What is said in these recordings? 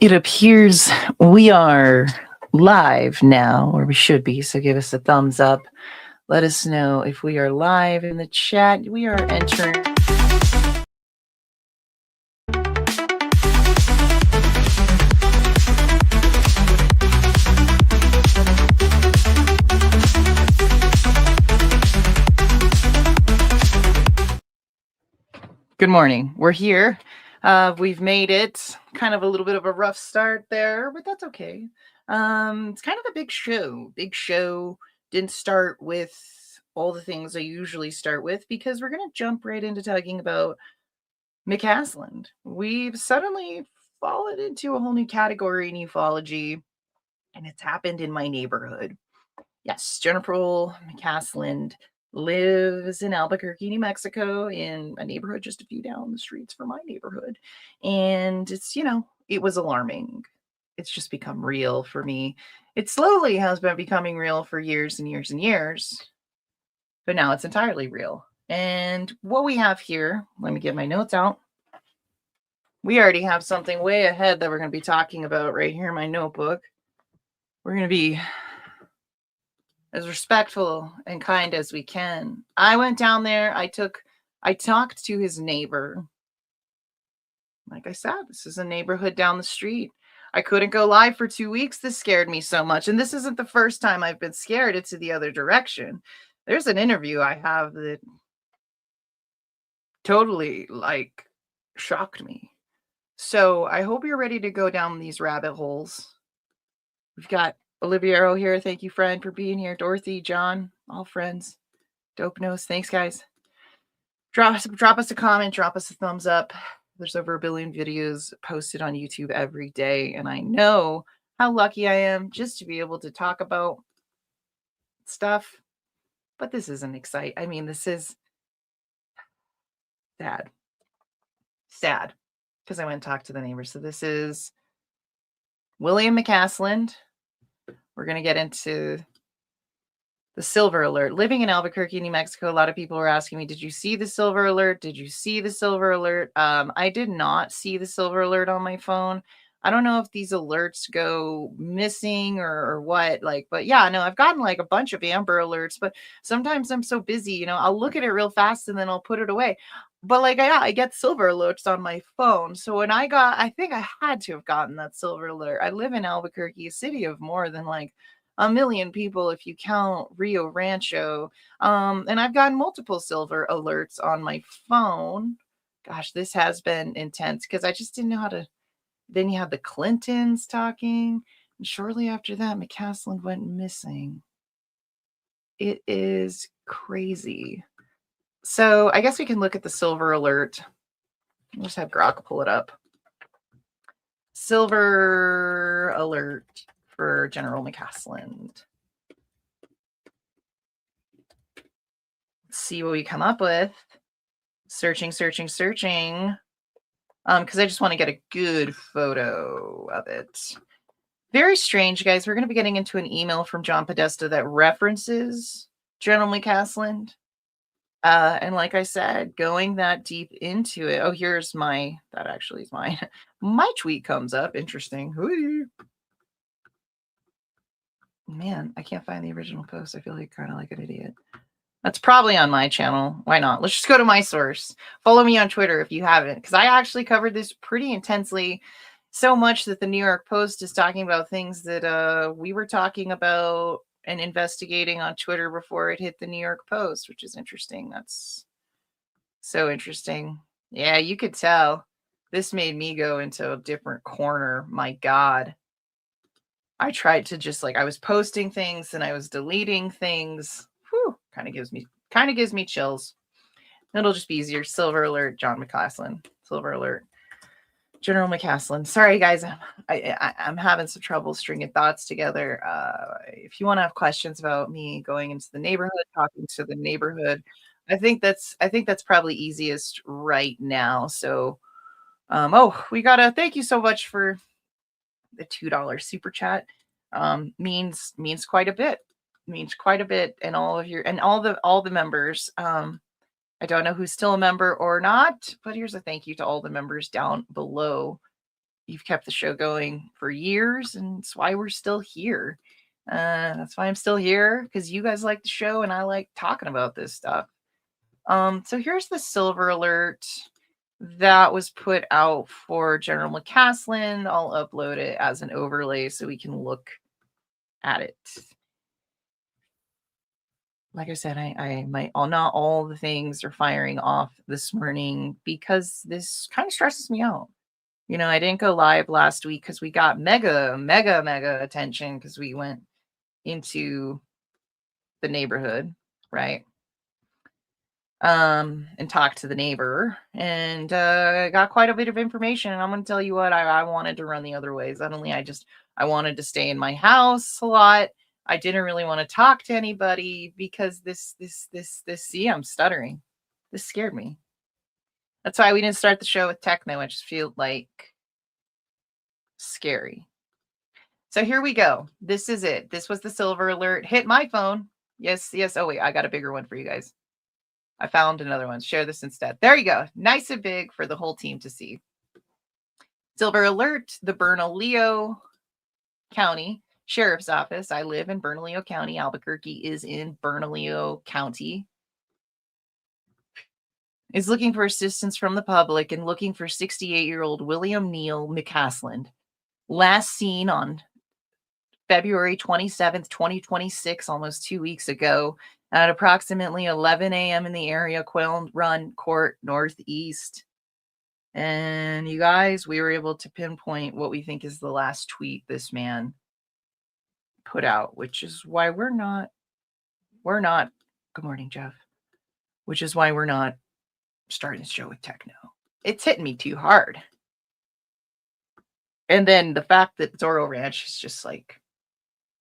It appears we are live now, or we should be, so give us a thumbs up. Let us know if we are live in the chat. We are entering. Good morning. We're here. We've made it. Kind of a little bit of a rough start there, but that's okay. It's kind of a big show. Big show. Didn't start with all the things I usually start with because we're going to jump right into talking about McCasland. We've suddenly fallen into a whole new category in ufology, and it's happened in my neighborhood. Yes, General McCasland lives in Albuquerque, New Mexico, in a neighborhood just a few down the streets from my neighborhood. And it's, it was alarming. It's just become real for me. It slowly has been becoming real for years and years and years, but now it's entirely real. And what we have here, let me get my notes out. We already have something way ahead that we're going to be talking about right here in my notebook. We're going to be as respectful and kind as we can. I went down there. I talked to his neighbor. Like I said, this is a neighborhood down the street. I couldn't go live for 2 weeks. This scared me so much. And this isn't the first time I've been scared. It's the other direction. There's an interview I have that totally shocked me. So I hope you're ready to go down these rabbit holes. We've got Oliviero here. Thank you, friend, for being here. Dorothy, John, all friends. Dope nose. Thanks, guys. Drop us a comment. Drop us a thumbs up. There's over 1 billion videos posted on YouTube every day. And I know how lucky I am just to be able to talk about stuff. But this isn't exciting. I mean, this is sad. Sad. Because I went and talked to the neighbor. So this is William McCasland. We're going to get into the silver alert. Living in Albuquerque, New Mexico, a lot of people were asking me, did you see the silver alert? Did you see the silver alert? I did not see the silver alert on my phone. I don't know if these alerts go missing or what, but yeah, no, I've gotten a bunch of Amber alerts, but sometimes I'm so busy, I'll look at it real fast and then I'll put it away. But I get silver alerts on my phone. So when I think I had to have gotten that silver alert. I live in Albuquerque, a city of more than 1 million people if you count Rio Rancho. And I've gotten multiple silver alerts on my phone. Gosh, this has been intense because I just didn't know how to. Then you have the Clintons talking. And shortly after that, McCasland went missing. It is crazy. So I guess we can look at the silver alert. I'll just have Grok pull it up. Silver alert for General McCasland. Let's see what we come up with. Searching. Because I just want to get a good photo of it. Very strange, guys. We're going to be getting into an email from John Podesta that references General McCasland. And like I said, going that deep into it. Oh, that actually is mine. My tweet comes up. Interesting. Man, I can't find the original post. I feel kind of like an idiot. That's probably on my channel. Why not? Let's just go to my source. Follow me on Twitter if you haven't, because I actually covered this pretty intensely, so much that the New York Post is talking about things that we were talking about and investigating on Twitter before it hit the New York Post, which is interesting. That's so interesting. Yeah, you could tell. This made me go into a different corner. My God. I tried to just I was posting things and I was deleting things. Whew, kind of gives me chills. It'll just be easier. Silver alert, John McCasland. Silver alert, General McCasland. Sorry, guys. I'm having some trouble stringing thoughts together. If you want to have questions about me going into the neighborhood, talking to the neighborhood, I think that's probably easiest right now. So, we got thank you so much for the $2 super chat. Means quite a bit. And all the members. I don't know who's still a member or not, but here's a thank you to all the members down below. You've kept the show going for years, and it's why we're still here. That's why I'm still here, because you guys like the show and I like talking about this stuff. So here's the silver alert that was put out for General McCasland. I'll upload it as an overlay so we can look at it. Like I said, not all the things are firing off this morning because this kind of stresses me out. I didn't go live last week because we got mega attention because we went into the neighborhood, right? And talked to the neighbor and got quite a bit of information. And I'm going to tell you what, I wanted to run the other way. Suddenly, I wanted to stay in my house a lot. I didn't really want to talk to anybody because this, see, I'm stuttering. This scared me. That's why we didn't start the show with techno. It just feels like scary. So here we go. This is it. This was the silver alert. Hit my phone. Yes. Oh, wait, I got a bigger one for you guys. I found another one. Share this instead. There you go. Nice and big for the whole team to see. Silver alert, the Bernalillo County Sheriff's Office. I live in Bernalillo County. Albuquerque is in Bernalillo County. Is looking for assistance from the public and looking for 68-year-old William Neil McCasland. Last seen on February 27th, 2026, almost 2 weeks ago, at approximately 11 a.m. in the area, Quail Run Court Northeast. And you guys, we were able to pinpoint what we think is the last tweet this man put out, which is why we're not, good morning, Jeff, which is why we're not starting the show with techno. It's hitting me too hard. And then the fact that Zorro Ranch is just like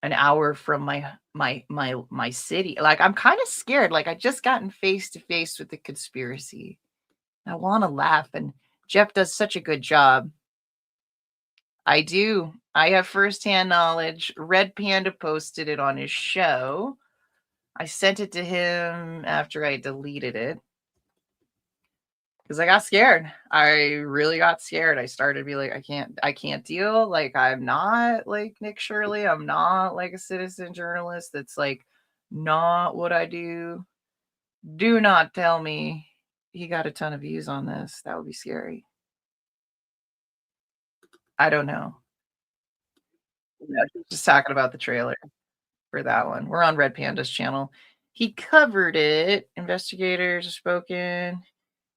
an hour from my city. Like, I'm kind of scared. Like, I just gotten face to face with the conspiracy. I want to laugh, and Jeff does such a good job. I do. I have firsthand knowledge. Red Panda posted it on his show. I sent it to him after I deleted it because I got scared. I really got scared. I started to be like, I can't deal. Like, I'm not like Nick Shirley. I'm not like a citizen journalist. That's like not what I do. Do not tell me he got a ton of views on this. That would be scary. I don't know. Just talking about the trailer for that one. We're on Red Panda's channel. He covered it. Investigators have spoken.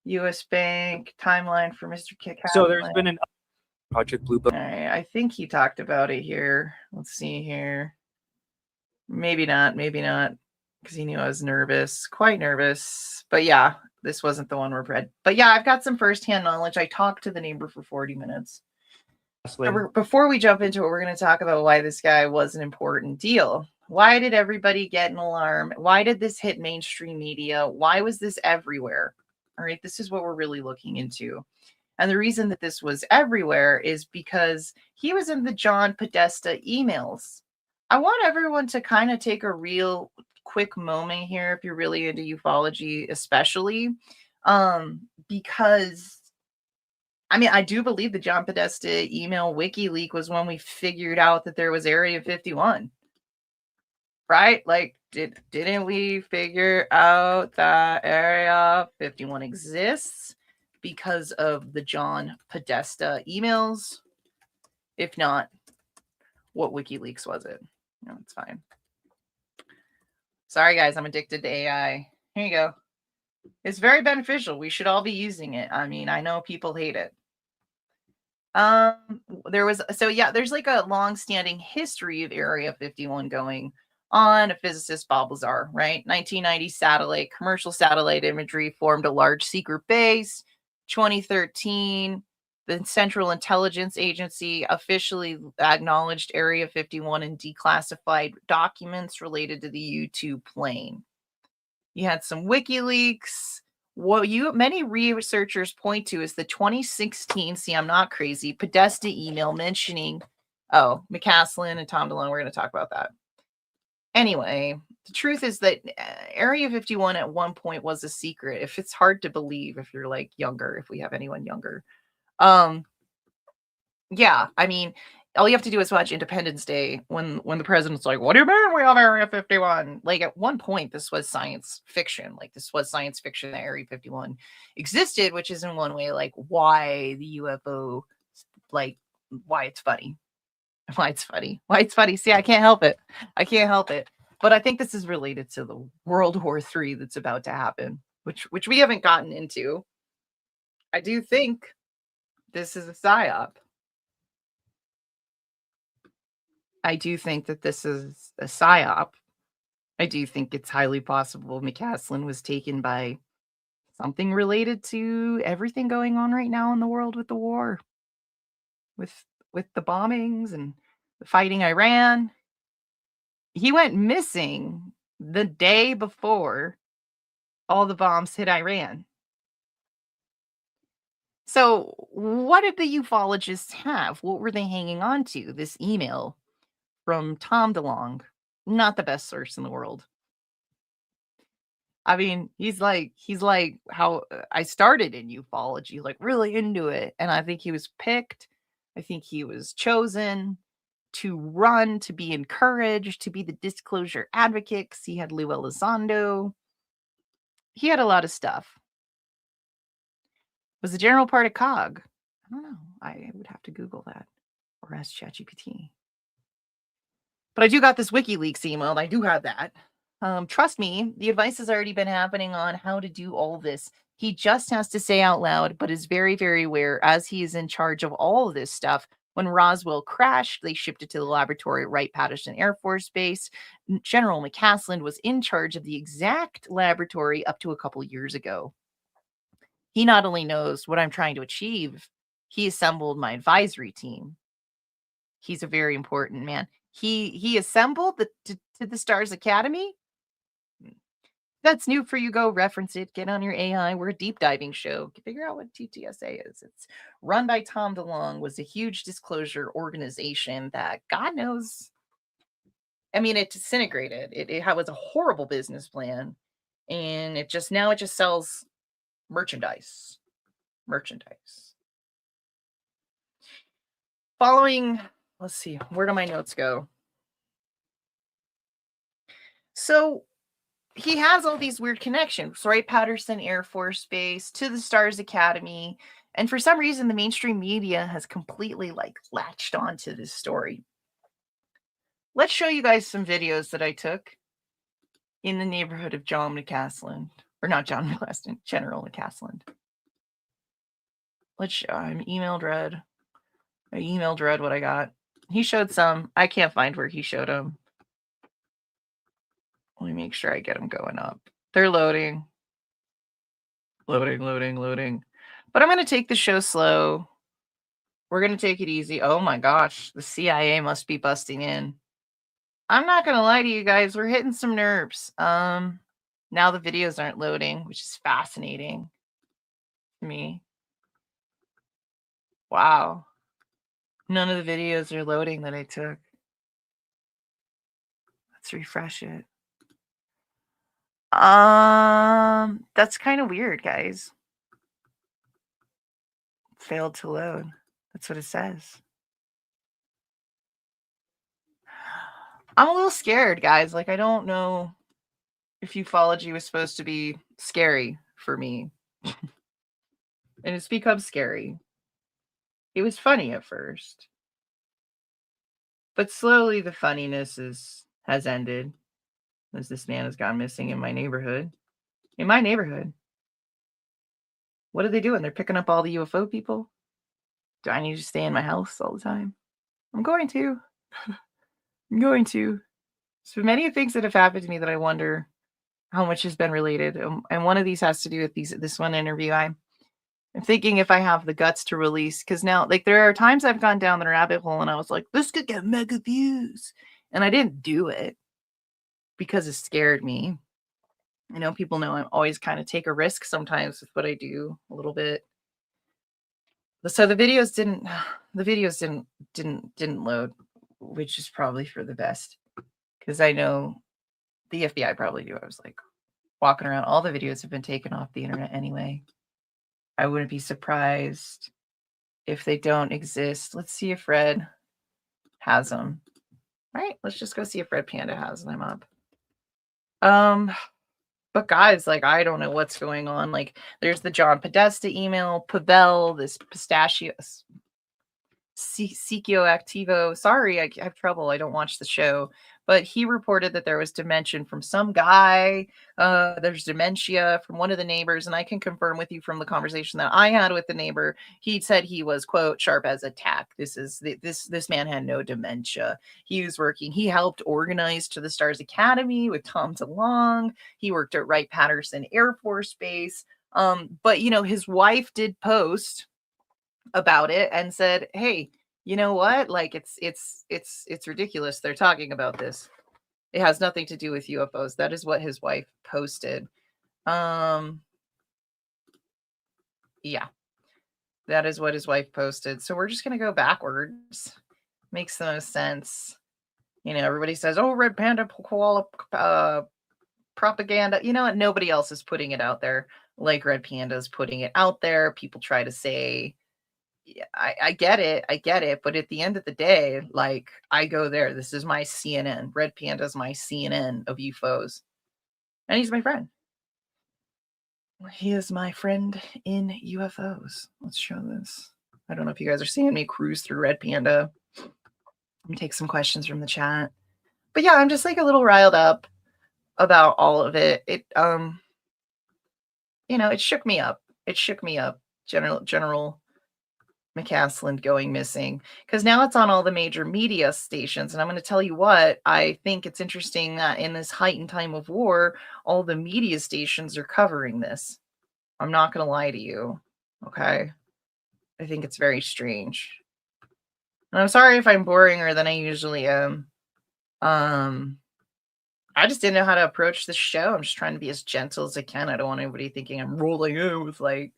U.S. Bank timeline for Mr. Kick. So there's been an Project Blue Book. All right, I think he talked about it here. Let's see here. Maybe not, because he knew I was nervous, quite nervous. But yeah, this wasn't the one we're read. But yeah, I've got some firsthand knowledge. I talked to the neighbor for 40 minutes. Before we jump into it, we're going to talk about why this guy was an important deal. Why did everybody get an alarm? Why did this hit mainstream media? Why was this everywhere? All right, this is what we're really looking into. And the reason that this was everywhere is because he was in the John Podesta emails. I want everyone to kind of take a real quick moment here if you're really into ufology, especially because I mean, I do believe the John Podesta email wiki leak was when we figured out that there was Area 51, right? Like, didn't we figure out that Area 51 exists because of the John Podesta emails? If not, what WikiLeaks was it? No, it's fine. Sorry, guys, I'm addicted to AI. Here you go. It's very beneficial. We should all be using it. I mean, I know people hate it. There's like a long-standing history of Area 51 going on. A physicist, Bob Lazar, right? 1990 commercial satellite imagery formed a large secret base. 2013, the Central Intelligence Agency officially acknowledged Area 51 in declassified documents related to the U-2 plane. You had some WikiLeaks. What many researchers point to is the 2016, see, I'm not crazy, Podesta email mentioning, McCasland and Tom DeLone. We're going to talk about that. Anyway, the truth is that Area 51 at one point was a secret. If it's hard to believe, if you're like younger, if we have anyone younger. Yeah, I mean, all you have to do is watch Independence Day when the president's like, "What do you mean we have Area 51?" Like, at one point, this was science fiction. Like, this was science fiction that Area 51 existed, which is in one way, like, why the UFO, like, why it's funny. Why it's funny. Why it's funny. See, I can't help it. I can't help it. But I think this is related to the World War III that's about to happen, which we haven't gotten into. I do think this is a psyop. I do think that this is a psyop. I do think it's highly possible McCasland was taken by something related to everything going on right now in the world with the war, with the bombings and the fighting Iran. He went missing the day before all the bombs hit Iran. So, what did the ufologists have? What were they hanging on to? This email from Tom DeLonge, not the best source in the world. I mean, he's like how I started in ufology, like really into it. And I think he was picked. I think he was chosen to run, to be encouraged, to be the disclosure advocate, 'cause he had Lou Elizondo. He had a lot of stuff. Was the general part of COG? I don't know. I would have to Google that or ask ChatGPT. But I do got this WikiLeaks email, and I do have that. Trust me, the advice has already been happening on how to do all this. He just has to say out loud, but is very, very aware as he is in charge of all of this stuff. When Roswell crashed, they shipped it to the laboratory at Wright-Patterson Air Force Base. General McCasland was in charge of the exact laboratory up to a couple years ago. He not only knows what I'm trying to achieve, he assembled my advisory team. He's a very important man. He assembled to the Stars Academy. That's new for you. Go reference it. Get on your AI. We're a deep diving show. Figure out what TTSA is. It's run by Tom DeLonge. Was a huge disclosure organization that God knows. I mean, it disintegrated. It was a horrible business plan, and it just sells merchandise. Merchandise. Following, let's see, where do my notes go? So he has all these weird connections, Wright-Patterson Air Force Base to the Stars Academy. And for some reason, the mainstream media has completely latched onto this story. Let's show you guys some videos that I took in the neighborhood of John McCasland, or not John McCasland, General McCasland. Let's show, I emailed Red what I got. He showed some. I can't find where he showed them. Let me make sure I get them going up. They're loading. Loading. But I'm going to take the show slow. We're going to take it easy. Oh my gosh, the CIA must be busting in. I'm not going to lie to you guys. We're hitting some nerves. Now the videos aren't loading, which is fascinating to me. Wow. None of the videos are loading that I took. Let's refresh it. That's kind of weird, guys. Failed to load. That's what it says. I'm a little scared, guys. Like, I don't know if ufology was supposed to be scary for me. And it's become scary. It was funny at first. But slowly the funniness has ended as this man has gone missing in my neighborhood. In my neighborhood. What are they doing? They're picking up all the UFO people? Do I need to stay in my house all the time? I'm going to. I'm going to. So many things that have happened to me that I wonder how much has been related. And one of these has to do with this one interview. I'm thinking if I have the guts to release, because now, like, there are times I've gone down the rabbit hole and I was like, this could get mega views. And I didn't do it because it scared me. You know, people know I always kind of take a risk sometimes with what I do a little bit. So the videos didn't load, which is probably for the best. Because I know the FBI probably knew I was like walking around. All the videos have been taken off the internet anyway. I wouldn't be surprised if they don't exist. Let's see if Red has them. All right, let's just go see if Red Panda has them up. But guys, like, I don't know what's going on. Like, there's the John Podesta email, Pavel, this pistachios, Sikio Activo. Sorry, I have trouble. I don't watch the show. But he reported that there was dementia from some guy. There's dementia from one of the neighbors, and I can confirm with you from the conversation that I had with the neighbor. He said he was, quote, sharp as a tack. This man had no dementia. He was working. He helped organize to the Stars Academy with Tom DeLonge. He worked at Wright-Patterson Air Force Base. But his wife did post about it and said, "Hey, you know what? Like it's ridiculous. They're talking about this. It has nothing to do with UFOs." That is what his wife posted. Yeah. That is what his wife posted. So we're just going to go backwards. Makes the most sense. Everybody says, "Oh, Red Panda koala propaganda." You know what? Nobody else is putting it out there like Red Panda is putting it out there. People try to say, yeah, I get it. But at the end of the day, like, I go there. This is my CNN. Red Panda's my CNN of UFOs. And he's my friend. He is my friend in UFOs. Let's show this. I don't know if you guys are seeing me cruise through Red Panda. I'm take some questions from the chat. But yeah, I'm just like a little riled up about all of it. It it shook me up. General McCasland going missing, because now it's on all the major media stations. And I'm going to tell you what, I think it's interesting that in this heightened time of war, all the media stations are covering this. I'm not going to lie to you. Okay. I think it's very strange. And I'm sorry if I'm boringer than I usually am. I just didn't know how to approach the show. I'm just trying to be as gentle as I can. I don't want anybody thinking I'm rolling in with like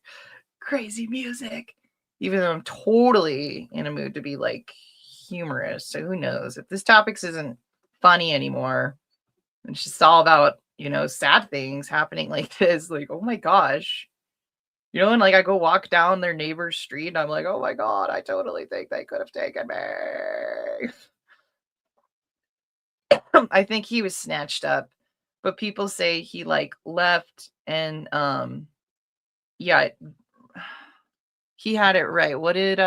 crazy music, even though I'm totally in a mood to be like humorous. So who knows if this topic isn't funny anymore? It's just all about, sad things happening like this. Like, oh my gosh. And like I go walk down their neighbor's street and I'm like, oh my God, I totally think they could have taken me. I think he was snatched up, but people say he like left and yeah, he had it right. What did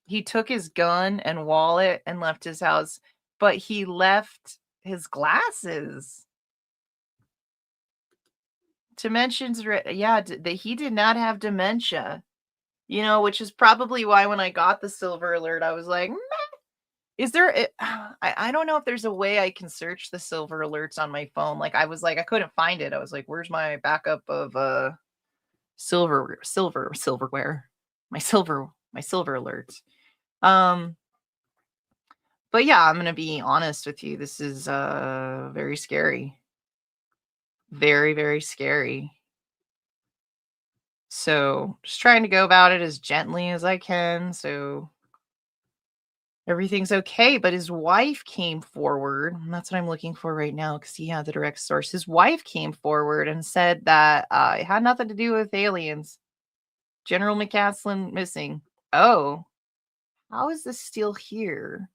he took his gun and wallet and left his house, but he left his glasses. Dementia's yeah, he did not have dementia. Which is probably why when I got the silver alert, I was like, meh. Is there I don't know if there's a way I can search the silver alerts on my phone. Like I was like, I couldn't find it. I was like, where's my backup of silverware? My silver alerts. But yeah, I'm gonna be honest with you. This is very scary. Very, very scary. So just trying to go about it as gently as I can. So everything's okay, but his wife came forward, and that's what I'm looking for right now because he had the direct source. His wife came forward and said that it had nothing to do with aliens. General McCasland missing. Oh, how is this still here?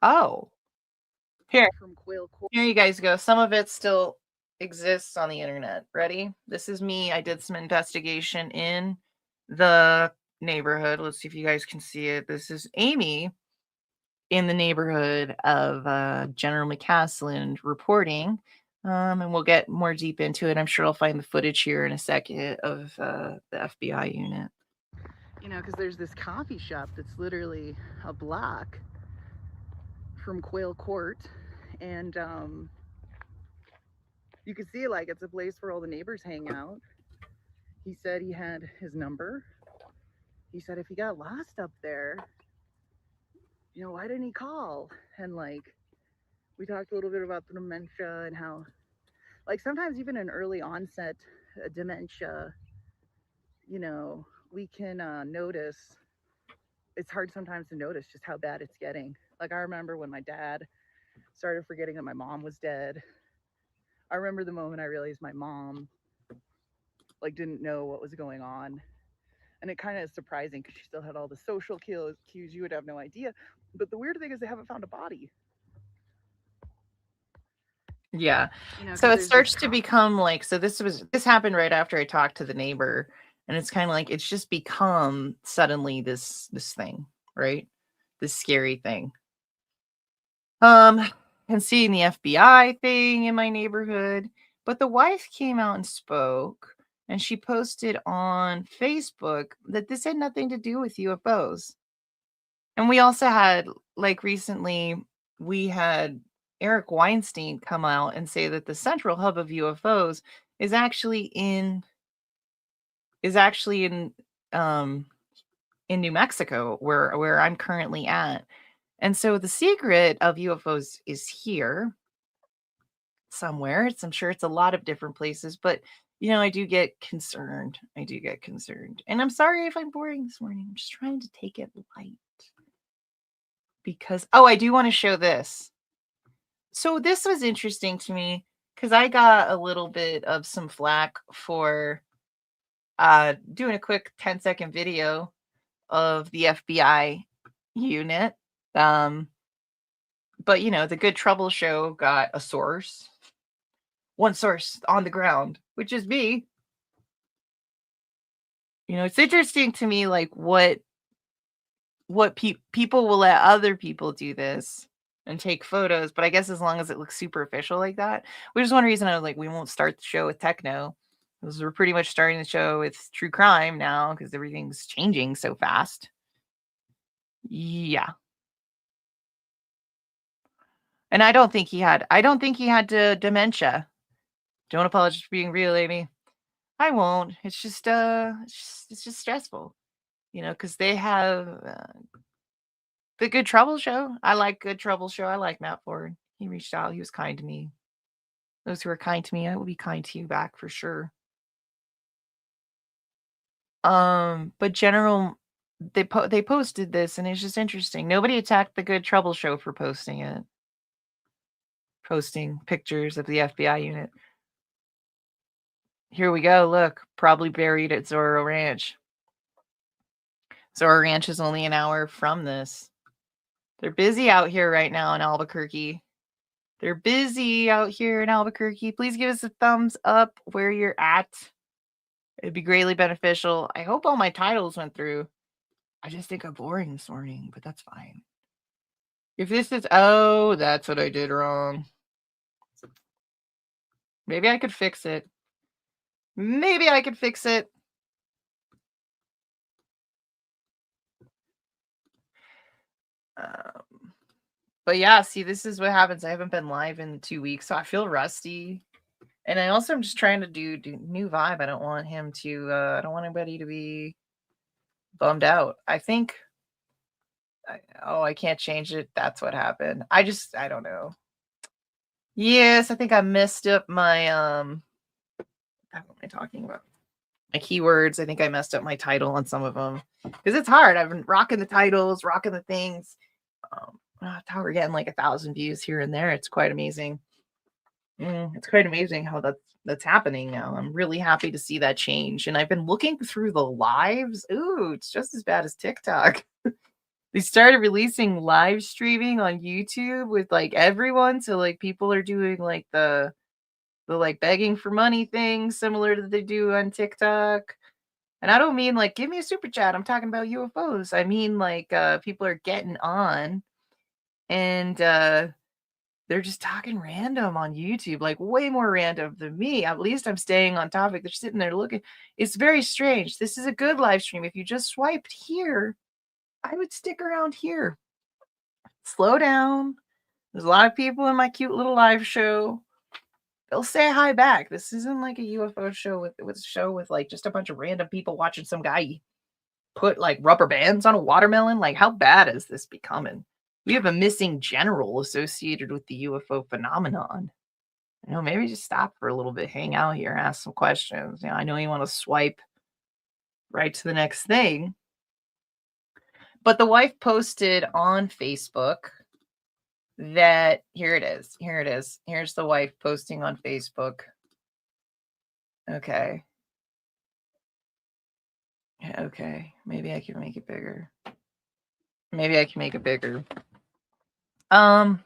Oh, here you guys go. Some of it still exists on the internet. Ready? This is me. I did some investigation in the neighborhood. Let's see if you guys can see it. This is Amy in the neighborhood of General McCasland reporting. And we'll get more deep into it. I'm sure I'll find the footage here in a second of the FBI unit. Because there's this coffee shop that's literally a block from Quail Court. And you can see like it's a place where all the neighbors hang out. He said he had his number. He said if he got lost up there, why didn't he call? And like, we talked a little bit about the dementia and how, like, sometimes even an early onset dementia, we can notice. It's hard sometimes to notice just how bad it's getting. Like, I remember when my dad started forgetting that my mom was dead. I remember the moment I realized my mom, like, didn't know what was going on. And it kind of is surprising because she still had all the social cues. You would have no idea. But the weird thing is they haven't found a body. Yeah. You know, So 'cause it there's starts this to become like, so this happened right after I talked to the neighbor, and it's kind of like it's just become suddenly this thing, right? This scary thing. And seeing the FBI thing in my neighborhood, but the wife came out and spoke, and she posted on Facebook that this had nothing to do with UFOs. And we also had, like, recently, we had Eric Weinstein come out and say that the central hub of UFOs is actually in is actually in New Mexico, where I'm currently at. And so the secret of UFOs is here somewhere. I'm sure it's a lot of different places, but I do get concerned. And I'm sorry if I'm boring this morning. I'm just trying to take it light. Because I do want to show this. So this was interesting to me because I got a little bit of some flack for doing a quick 10-second video of the FBI unit. But the Good Trouble Show got a source. One source on the ground, which is me. It's interesting to me, like, what people will let other people do this and take photos, but I guess as long as it looks superficial like that, which is one reason I was like, we won't start the show with techno, because we're pretty much starting the show with true crime now because everything's changing so fast. Yeah. And I don't think he had dementia. Don't apologize for being real, Amy. I won't. It's just stressful, because they have the Good Trouble Show. I like Good Trouble Show. I like Matt Ford. He reached out. He was kind to me. Those who are kind to me, I will be kind to you back for sure. But General, they posted this, and it's just interesting. Nobody attacked the Good Trouble Show for posting it. Posting pictures of the FBI unit. Here we go. Look, probably buried at Zorro Ranch. Zorro Ranch is only an hour from this. They're busy out here right now in Albuquerque. They're busy out here in Albuquerque. Please give us a thumbs up where you're at. It'd be greatly beneficial. I hope all my titles went through. I just think I'm boring this morning, but that's fine. If this is, that's what I did wrong. Maybe I could fix it. But yeah, see, this is what happens. I haven't been live in 2 weeks, so I feel rusty. And I also am just trying to do new vibe. I don't want him to, I don't want anybody to be bummed out. I think, I can't change it. That's what happened. I don't know. Yes, I think I messed up my, what am I talking about? My keywords. I think I messed up my title on some of them. Because it's hard. I've been rocking the titles, rocking the things. That's how we're getting like 1,000 views here and there. It's quite amazing. It's quite amazing how that's happening now. I'm really happy to see that change. And I've been looking through the lives. Ooh, it's just as bad as TikTok. They started releasing live streaming on YouTube with like everyone. So like people are doing like the like begging for money thing similar to they do on TikTok. And I don't mean like give me a super chat. I'm talking about UFOs. I mean like people are getting on and they're just talking random on YouTube, like way more random than me. At least I'm staying on topic. They're sitting there looking. It's very strange. This is a good live stream. If you just swiped here, I would stick around here. Slow down. There's a lot of people in my cute little live show. They'll say hi back. This isn't like a UFO show with like just a bunch of random people watching some guy put like rubber bands on a watermelon. Like, how bad is this becoming? We have a missing general associated with the UFO phenomenon. Maybe just stop for a little bit, hang out here, ask some questions. I know you want to swipe right to the next thing. But the wife posted on Facebook that here it is. Here's the wife posting on Facebook. Okay. Okay, maybe I can make it bigger. Maybe I can make it bigger. Or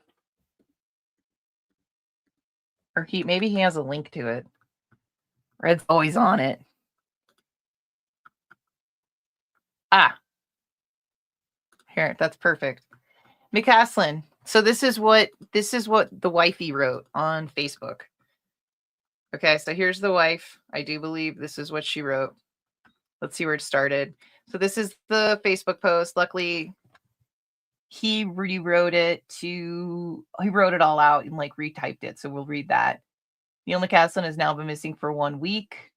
maybe he has a link to it. Red's always on it. Ah, here, that's perfect. McCasland. So this is what the wifey wrote on Facebook. Okay, so here's the wife. I do believe this is what she wrote. Let's see where it started. So this is the Facebook post. Luckily, he rewrote it he wrote it all out and like retyped it. So we'll read that. Neil McCasland has now been missing for 1 week.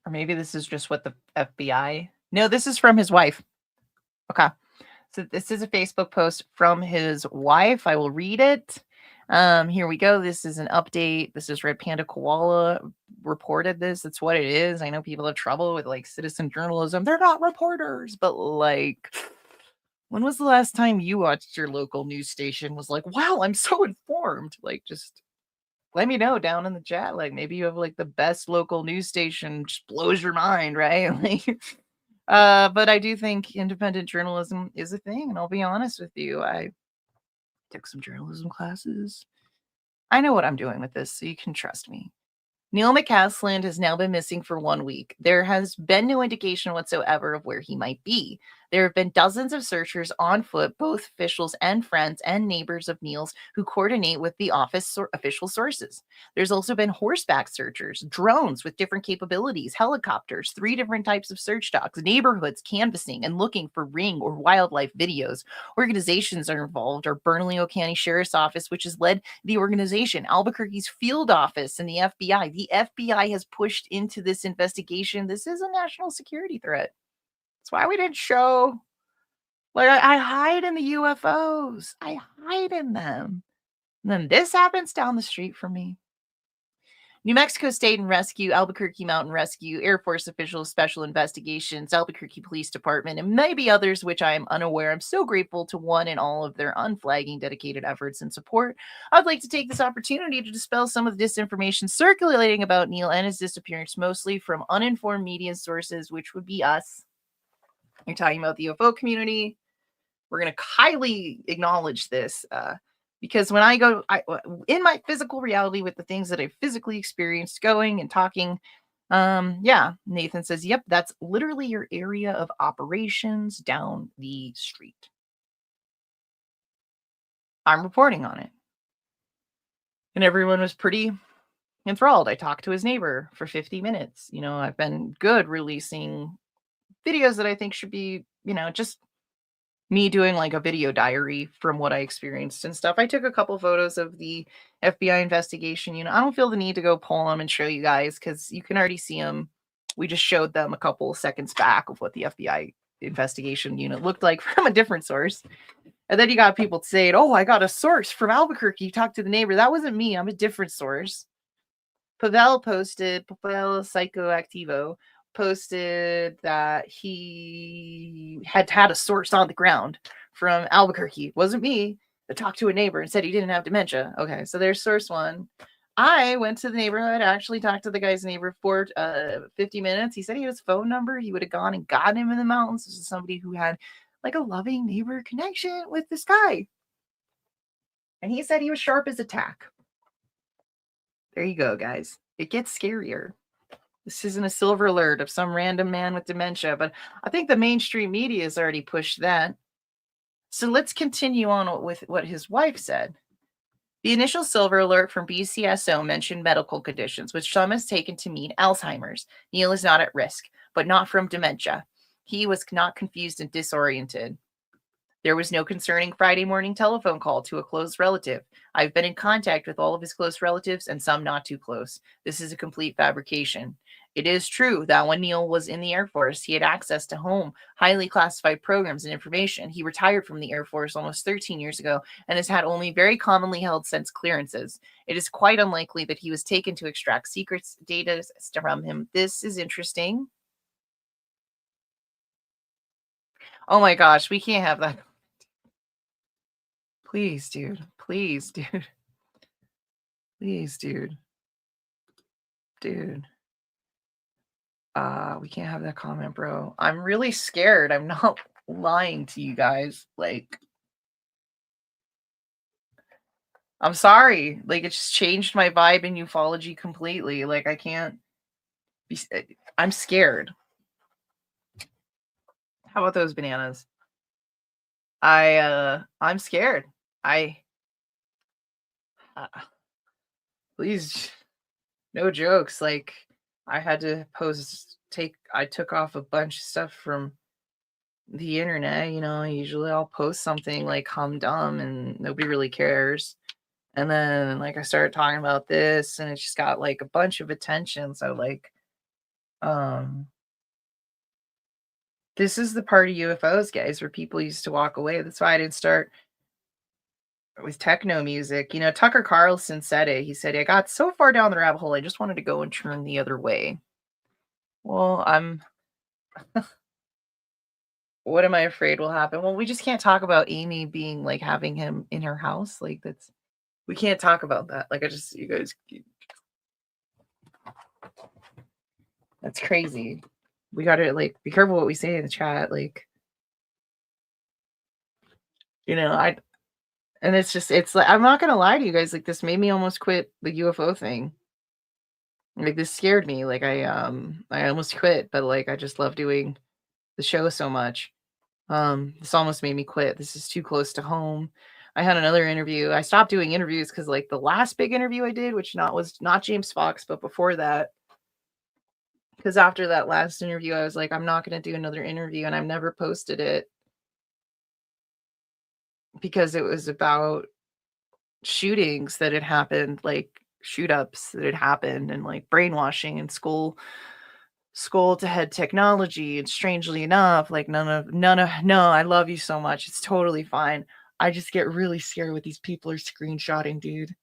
Or maybe this is just what the FBI. No, this is from his wife. Okay. So this is a Facebook post from his wife. I will read it. Here we go. This is an update. This is Red Panda Koala reported this. That's what it is. I know people have trouble with like citizen journalism. They're not reporters, but like, when was the last time you watched your local news station was like, wow, I'm so informed? Like, just let me know down in the chat. Like, maybe you have like the best local news station, just blows your mind, right? Like, but I do think independent journalism is a thing, and I'll be honest with you. I took some journalism classes. I know what I'm doing with this, so you can trust me. Neil McCasland has now been missing for 1 week. There has been no indication whatsoever of where he might be. There have been dozens of searchers on foot, both officials and friends and neighbors of Neil's who coordinate with the office official sources. There's also been horseback searchers, drones with different capabilities, helicopters, 3 different types of search dogs, neighborhoods canvassing and looking for ring or wildlife videos. Organizations are involved are Bernalillo County Sheriff's Office, which has led the organization, Albuquerque's field office, and the FBI. The FBI has pushed into this investigation. This is a national security threat. That's why we didn't show. Like, I hide in the UFOs. I hide in them. And then this happens down the street from me. New Mexico State and Rescue, Albuquerque Mountain Rescue, Air Force officials, Special Investigations, Albuquerque Police Department, and maybe others which I am unaware. I'm so grateful to one and all of their unflagging, dedicated efforts and support. I'd like to take this opportunity to dispel some of the disinformation circulating about Neil and his disappearance, mostly from uninformed media sources, which would be us. You're talking about the UFO community. We're going to highly acknowledge this. Because when I go in my physical reality with the things that I've physically experienced going and talking, yeah, Nathan says, yep, that's literally your area of operations down the street. I'm reporting on it. And everyone was pretty enthralled. I talked to his neighbor for 50 minutes. You know, I've been good releasing videos that I think should be, you know, just me doing like a video diary from what I experienced and stuff. I took a couple photos of the FBI investigation. You know, I don't feel the need to go pull them and show you guys because you can already see them. We just showed them a couple seconds back of what the FBI investigation unit looked like from a different source. And then you got people saying, oh, I got a source from Albuquerque. You talked to the neighbor. That wasn't me. I'm a different source. Pavel Psychoactivo posted that he had a source on the ground from Albuquerque. It wasn't me. I talked to a neighbor and said he didn't have dementia. Okay, so there's source one. I went to the neighborhood, actually talked to the guy's neighbor for 50 minutes. He said he had his phone number. He would have gone and gotten him in the mountains. This is somebody who had like a loving neighbor connection with this guy. And he said he was sharp as a tack. There you go, guys. It gets scarier. This isn't a silver alert of some random man with dementia, but I think the mainstream media has already pushed that. So let's continue on with what his wife said. The initial silver alert from BCSO mentioned medical conditions, which some has taken to mean Alzheimer's. Neil is not at risk, but not from dementia. He was not confused and disoriented. There was no concerning Friday morning telephone call to a close relative. I've been in contact with all of his close relatives and some not too close. This is a complete fabrication. It is true that when Neil was in the Air Force, he had access to highly classified programs and information. He retired from the Air Force almost 13 years ago and has had only very commonly held sense clearances. It is quite unlikely that he was taken to extract secrets data from him. This is interesting. Oh my gosh, we can't have that. Please, dude. Please, dude. Please, dude. Dude. We can't have that comment, bro. I'm really scared. I'm not lying to you guys. Like, I'm sorry. Like, it just changed my vibe in ufology completely. Like, I can't be. I'm scared. How about those bananas? I'm scared. I please, no jokes. Like, I had to I took off a bunch of stuff from the internet. Usually I'll post something like humdum and nobody really cares. And then like I started talking about this and it just got like a bunch of attention. So like, this is the part of UFOs, guys, where people used to walk away. That's why I didn't start with techno music. Tucker Carlson said it. He said, I got so far down the rabbit hole, I just wanted to go and turn the other way. Well, what am I afraid will happen? Well, we just can't talk about Amy being like having him in her house. Like we can't talk about that. Like you guys, that's crazy. We got to like be careful what we say in the chat. Like, and it's like, I'm not going to lie to you guys. Like this made me almost quit the UFO thing. Like this scared me. Like I almost quit, but like I just love doing the show so much. This almost made me quit. This is too close to home. I had another interview. I stopped doing interviews because like the last big interview I did, which was not James Fox, but before that, because after that last interview, I was like, I'm not going to do another interview, and I've never posted it because it was about shootings that had happened, like shoot ups that had happened, and like brainwashing in school to head technology. And strangely enough, like no, I love you so much. It's totally fine. I just get really scared with these people are screenshotting, dude.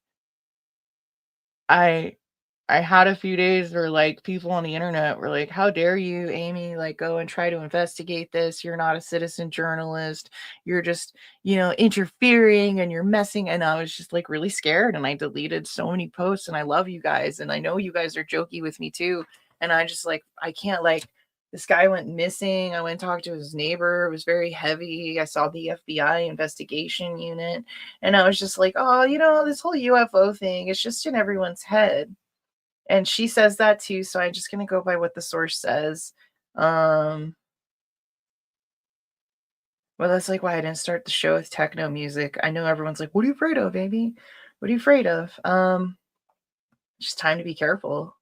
I had a few days where like people on the internet were like, how dare you, Amy, like go and try to investigate this. You're not a citizen journalist. You're just, interfering and you're messing. And I was just like really scared. And I deleted so many posts, and I love you guys. And I know you guys are jokey with me too. And I just like, I can't like, this guy went missing. I went and talked to his neighbor. It was very heavy. I saw the FBI investigation unit. And I was just like, oh, this whole UFO thing, it's just in everyone's head. And she says that too, so I'm just gonna go by what the source says. Well, that's like why I didn't start the show with techno music. I know everyone's like, what are you afraid of, baby? What are you afraid of? Just time to be careful.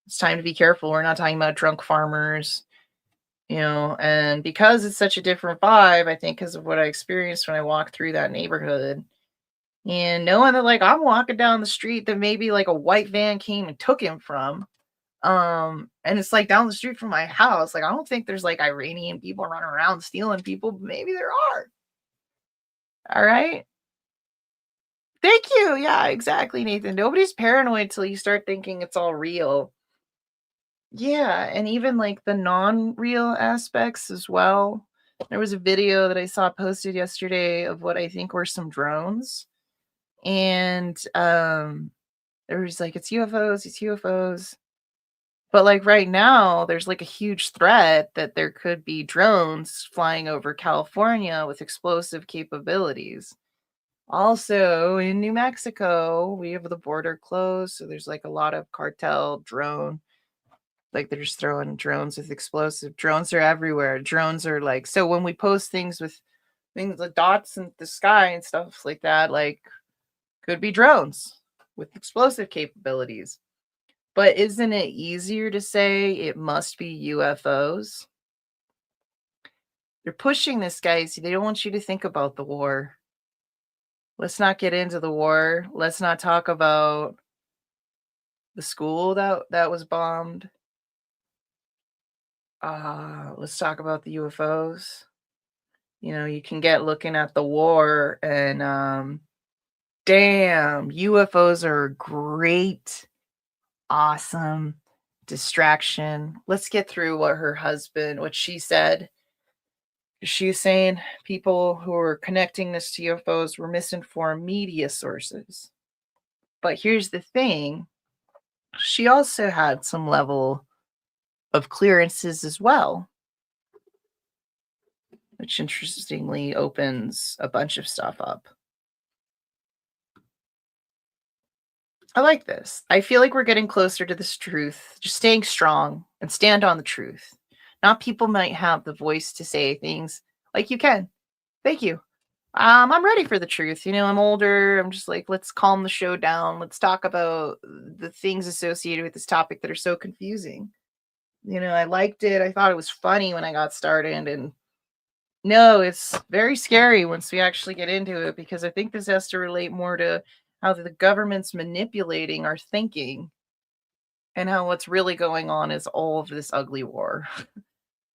It's time to be careful. We're not talking about drunk farmers, and because it's such a different vibe, I think because of what I experienced when I walked through that neighborhood. And knowing that like I'm walking down the street that maybe like a white van came and took him from. And it's like down the street from my house. Like I don't think there's like Iranian people running around stealing people, but maybe there are. All right. Thank you. Yeah, exactly, Nathan. Nobody's paranoid till you start thinking it's all real. Yeah, and even like the non-real aspects as well. There was a video that I saw posted yesterday of what I think were some drones. And there was like it's UFOs. But like right now, there's like a huge threat that there could be drones flying over California with explosive capabilities. Also, in New Mexico, we have the border closed, so there's like a lot of cartel drone. Like they're just throwing drones with explosive. Drones are everywhere. Drones are like, so when we post things with things like dots in the sky and stuff like that, like could be drones with explosive capabilities. But isn't it easier to say it must be UFOs? They're pushing this, guys. They don't want you to think about the war. Let's not get into the war. Let's not talk about the school that was bombed. Let's talk about the UFOs. You can get looking at the war and damn, UFOs are a great, awesome distraction. Let's get through what she said. She's saying people who are connecting this to UFOs were misinformed media sources. But here's the thing. She also had some level of clearances as well, which interestingly opens a bunch of stuff up. I like this. I feel like we're getting closer to this truth, just staying strong and stand on the truth. Not people might have the voice to say things like you can. Thank you. I'm ready for the truth. You know, I'm older. I'm just like, let's calm the show down. Let's talk about the things associated with this topic that are so confusing. You know, I liked it. I thought it was funny when I got started. And no, it's very scary once we actually get into it, because I think this has to relate more to how the government's manipulating our thinking and how what's really going on is all of this ugly war.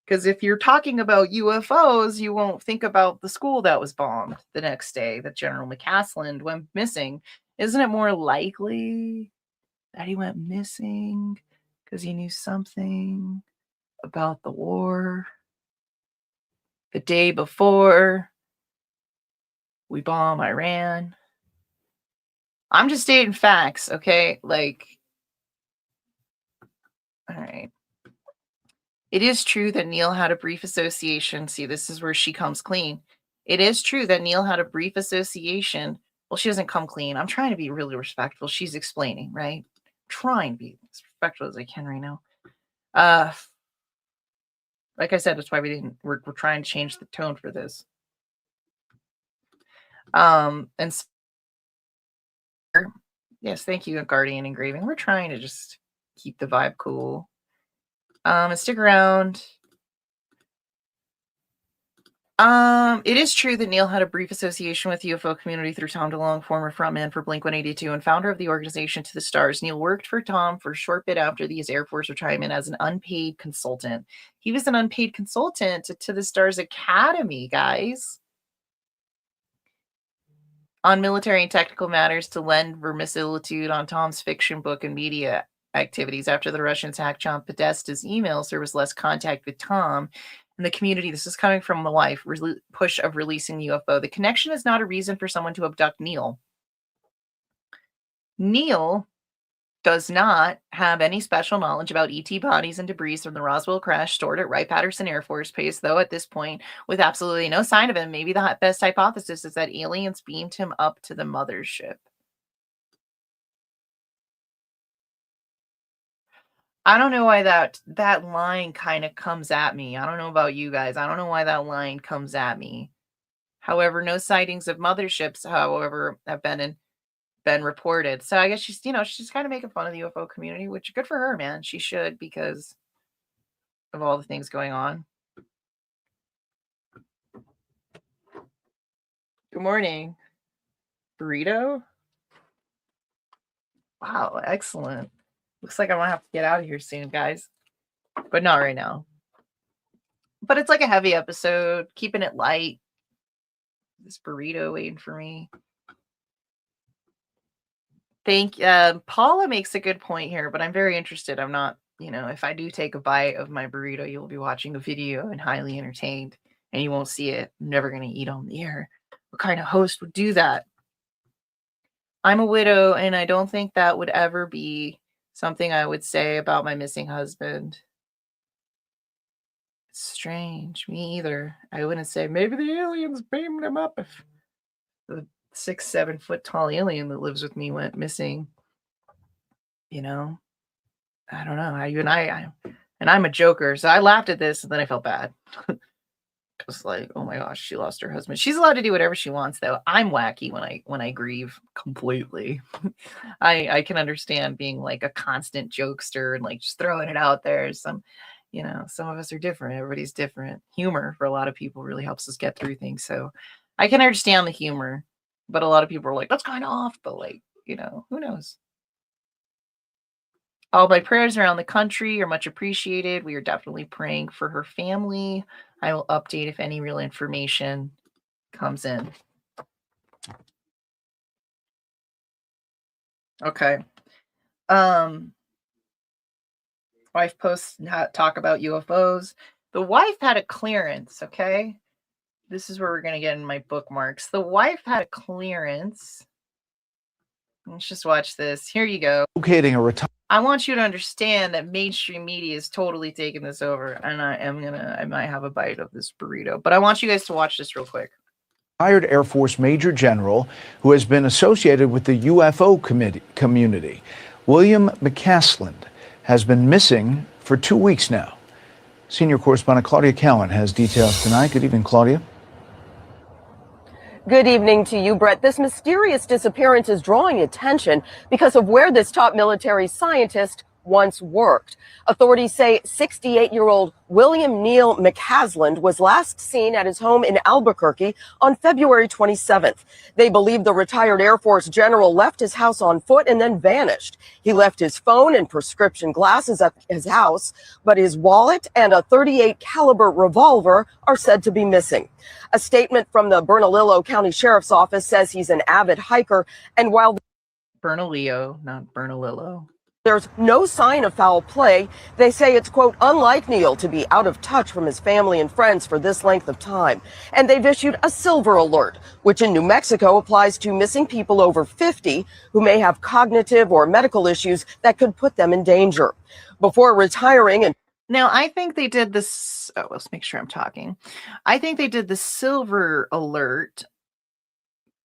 Because if you're talking about UFOs, you won't think about the school that was bombed the next day that General McCasland went missing. Isn't it more likely that he went missing because he knew something about the war the day before we bomb Iran? I'm just stating facts, okay? Like, all right. It is true that Neil had a brief association. See, this is where she comes clean. It is true that Neil had a brief association. Well, she doesn't come clean. I'm trying to be really respectful. She's explaining, right? Trying to be as respectful as I can right now. Like I said, that's why we're trying to change the tone for this. And so, yes, thank you, Guardian Engraving. We're trying to just keep the vibe cool. And stick around. It is true that Neil had a brief association with the UFO community through Tom DeLonge, former frontman for Blink-182 and founder of the organization To the Stars. Neil worked for Tom for a short bit after his Air Force retirement as an unpaid consultant. He was an unpaid consultant to the Stars Academy, guys, on military and technical matters to lend verisimilitude on Tom's fiction book and media activities. After the Russians hacked John Podesta's emails, there was less contact with Tom and the community. This is coming from the wife. Push of releasing UFO. The connection is not a reason for someone to abduct Neil. Neil does not have any special knowledge about ET bodies and debris from the Roswell crash stored at Wright-Patterson Air Force Base, though at this point, with absolutely no sign of him, maybe the best hypothesis is that aliens beamed him up to the mothership. I don't know why that line kind of comes at me. I don't know about you guys. I don't know why that line comes at me. However, no sightings of motherships, however, have been reported. So I guess she's kind of making fun of the UFO community, which good for her, man. She should, because of all the things going on. Good morning. Burrito? Wow, excellent. Looks like I'm gonna have to get out of here soon, guys. But not right now. But it's like a heavy episode, keeping it light. This burrito waiting for me. Paula makes a good point here, but I'm very interested. I'm not, if I do take a bite of my burrito, you'll be watching a video and highly entertained, and you won't see it. I'm never going to eat on the air. What kind of host would do that? I'm a widow, and I don't think that would ever be something I would say about my missing husband. It's strange. Me either. I wouldn't say, maybe the aliens beamed him up if the 6-7 foot tall alien that lives with me went missing. I don't know. And I'm a joker, so I laughed at this and then I felt bad. I was like, oh my gosh, she lost her husband. She's allowed to do whatever she wants, though. I'm wacky when I grieve completely. I can understand being like a constant jokester and like just throwing it out there. Some of us are different. Everybody's different. Humor for a lot of people really helps us get through things. So I can understand the humor, but a lot of people are like, that's kind of off, but like, who knows? All my prayers around the country are much appreciated. We are definitely praying for her family. I will update if any real information comes in. Okay. Wife posts talk about UFOs. The wife had a clearance, okay? This is where we're going to get in my bookmarks. The wife had a clearance Let's just watch this. Here you go. Locating a retired I want you to understand that mainstream media is totally taking this over, and I might have a bite of this burrito, but I want you guys to watch this real quick. Air Force Major General who has been associated with the UFO community. William McCasland has been missing for 2 weeks now. Senior correspondent Claudia Cowan has details tonight. Good evening, Claudia. Good evening to you, Brett. This mysterious disappearance is drawing attention because of where this top military scientist once worked. Authorities say 68-year-old William Neil McCasland was last seen at his home in Albuquerque on February 27th. They believe the retired Air Force general left his house on foot and then vanished. He left his phone and prescription glasses at his house, but his wallet and a .38 caliber revolver are said to be missing. A statement from the Bernalillo County Sheriff's Office says he's an avid hiker, and while Bernalillo, not Bernalillo. There's no sign of foul play, they say it's, quote, unlike Neil to be out of touch from his family and friends for this length of time. And they've issued a silver alert, which in New Mexico applies to missing people over 50 who may have cognitive or medical issues that could put them in danger. Before retiring and Now, I think they did this. Oh, let's make sure I'm talking. I think they did the silver alert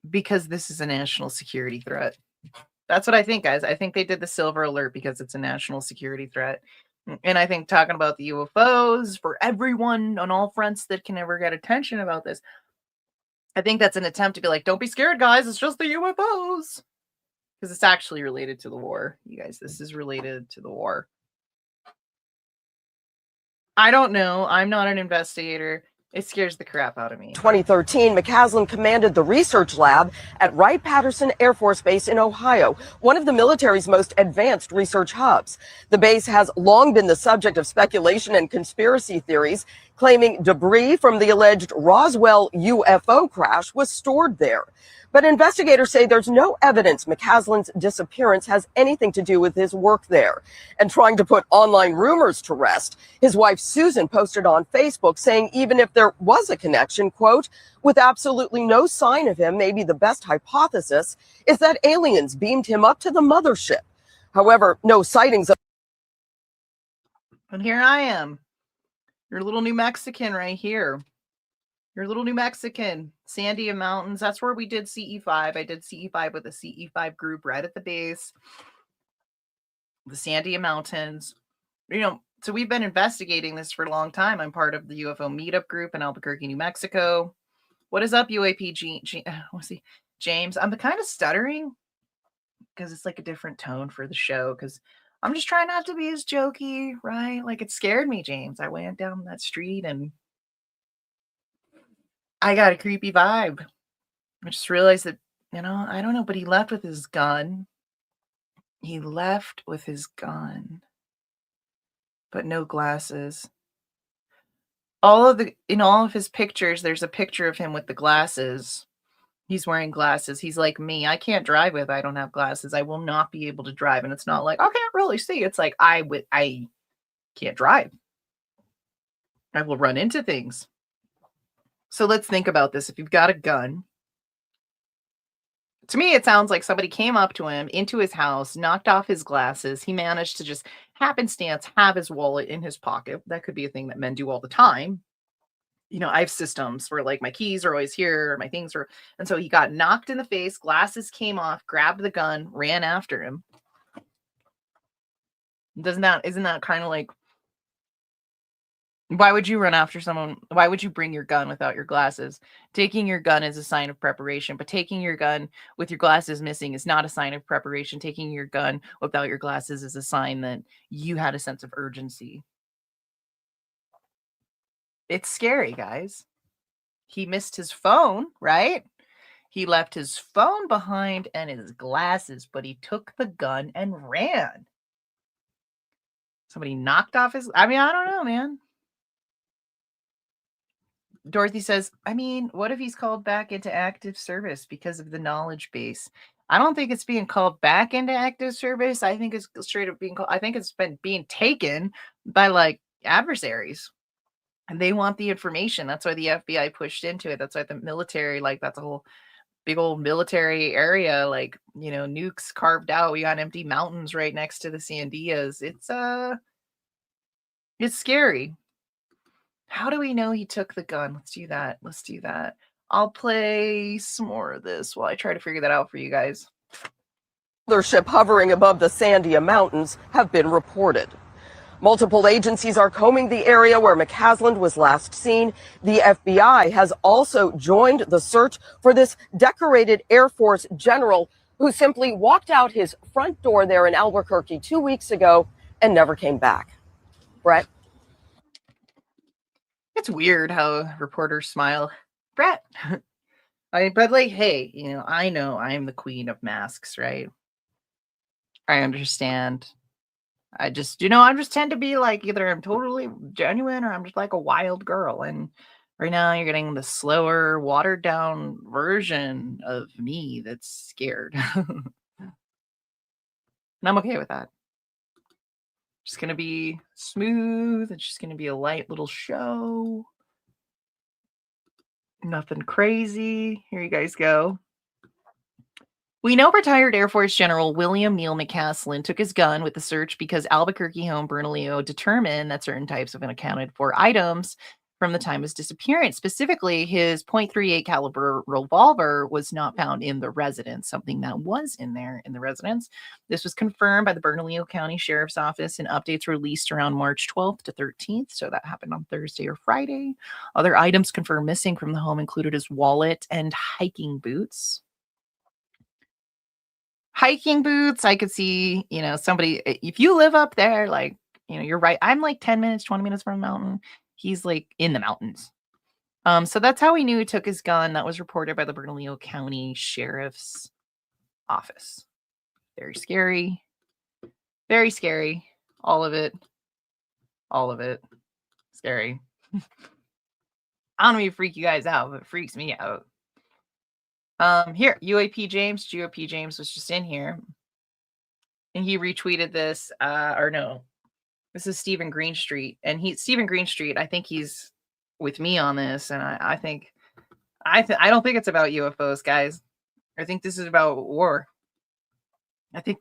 because this is a national security threat. That's what I think, guys. I think they did the silver alert because it's a national security threat. And I think talking about the UFOs for everyone on all fronts that can ever get attention about this, I think that's an attempt to be like, don't be scared, guys. It's just the UFOs. Because it's actually related to the war. You guys, this is related to the war. I don't know. I'm not an investigator. It scares the crap out of me. 2013, McCasland commanded the research lab at Wright-Patterson Air Force Base in Ohio, one of the military's most advanced research hubs. The base has long been the subject of speculation and conspiracy theories, claiming debris from the alleged Roswell UFO crash was stored there. But investigators say there's no evidence McCasland's disappearance has anything to do with his work there. And trying to put online rumors to rest, his wife Susan posted on Facebook saying even if there was a connection, quote, with absolutely no sign of him, maybe the best hypothesis is that aliens beamed him up to the mothership. However, no sightings of... And here I am, your little New Mexican right here. Your little New Mexican, Sandia Mountains. That's where we did CE5. I did CE5 with a CE5 group right at the base. The Sandia Mountains. You know, so we've been investigating this for a long time. I'm part of the UFO meetup group in Albuquerque, New Mexico. What is up, UAP let's see, James? I'm kind of stuttering because it's like a different tone for the show because I'm just trying not to be as jokey, right? Like it scared me, James. I went down that street and I got a creepy vibe. I just realized that, you know, I don't know, but he left with his gun. He left with his gun, but no glasses. In all of his pictures, there's a picture of him with the glasses. He's wearing glasses. He's like me. I can't drive if I don't have glasses. I will not be able to drive. And it's not like, I can't really see. It's like, I can't drive. I will run into things. So let's think about this. If you've got a gun, to me, it sounds like somebody came up to him into his house, knocked off his glasses. He managed to just happenstance have his wallet in his pocket. That could be a thing that men do all the time. You know, I have systems where like my keys are always here, my things are, and so he got knocked in the face, glasses came off, grabbed the gun, ran after him. Isn't that kind of like, why would you run after someone? Why would you bring your gun without your glasses? Taking your gun is a sign of preparation, but taking your gun with your glasses missing is not a sign of preparation. Taking your gun without your glasses is a sign that you had a sense of urgency. It's scary, guys. He missed his phone, right? He left his phone behind and his glasses, but he took the gun and ran. Somebody knocked off his... I mean, I don't know, man. Dorothy says, I mean, what if he's called back into active service because of the knowledge base? I don't think it's being called back into active service. I think it's straight up being called... I think it's been being taken by, like, adversaries. And they want the information. That's why the FBI pushed into it. That's why the military, like, that's a whole big old military area, like, you know, nukes carved out. We got empty mountains right next to the Sandias. It's scary. How do we know he took the gun? Let's do that. Let's do that. I'll play some more of this while I try to figure that out for you guys. Other ship hovering above the Sandia Mountains have been reported. Multiple agencies are combing the area where McCasland was last seen. The FBI has also joined the search for this decorated Air Force general who simply walked out his front door there in Albuquerque 2 weeks ago and never came back. Brett? It's weird how reporters smile. Brett. But like, hey, you know I'm the queen of masks, right? I understand. I just tend to be like, either I'm totally genuine or I'm just like a wild girl. And right now you're getting the slower, watered down version of me that's scared. And I'm okay with that. Just going to be smooth. It's just going to be a light little show. Nothing crazy. Here you guys go. We know retired Air Force General William Neil McCasland took his gun with the search because Albuquerque home Bernalillo determined that certain types of unaccounted for items from the time of his disappearance, specifically his .38 caliber revolver, was not found in the residence, something that was in there in the residence. This was confirmed by the Bernalillo County Sheriff's Office and updates released around March 12th to 13th. So that happened on Thursday or Friday. Other items confirmed missing from the home included his wallet and hiking boots. Hiking boots, I could see, you know, somebody, if you live up there, like, you know, you're right. I'm like 10 minutes, 20 minutes from the mountain. He's like in the mountains. So that's how we knew he took his gun. That was reported by the Bernalillo County Sheriff's Office. Very scary. Very scary. All of it. All of it. Scary. I don't mean to freak you guys out, but it freaks me out. Here, UAP James, GOP James was just in here. And he retweeted this, or no. This is Stephen Greenstreet. And Stephen Greenstreet, I think he's with me on this. And I don't think it's about UFOs, guys. I think this is about war. I think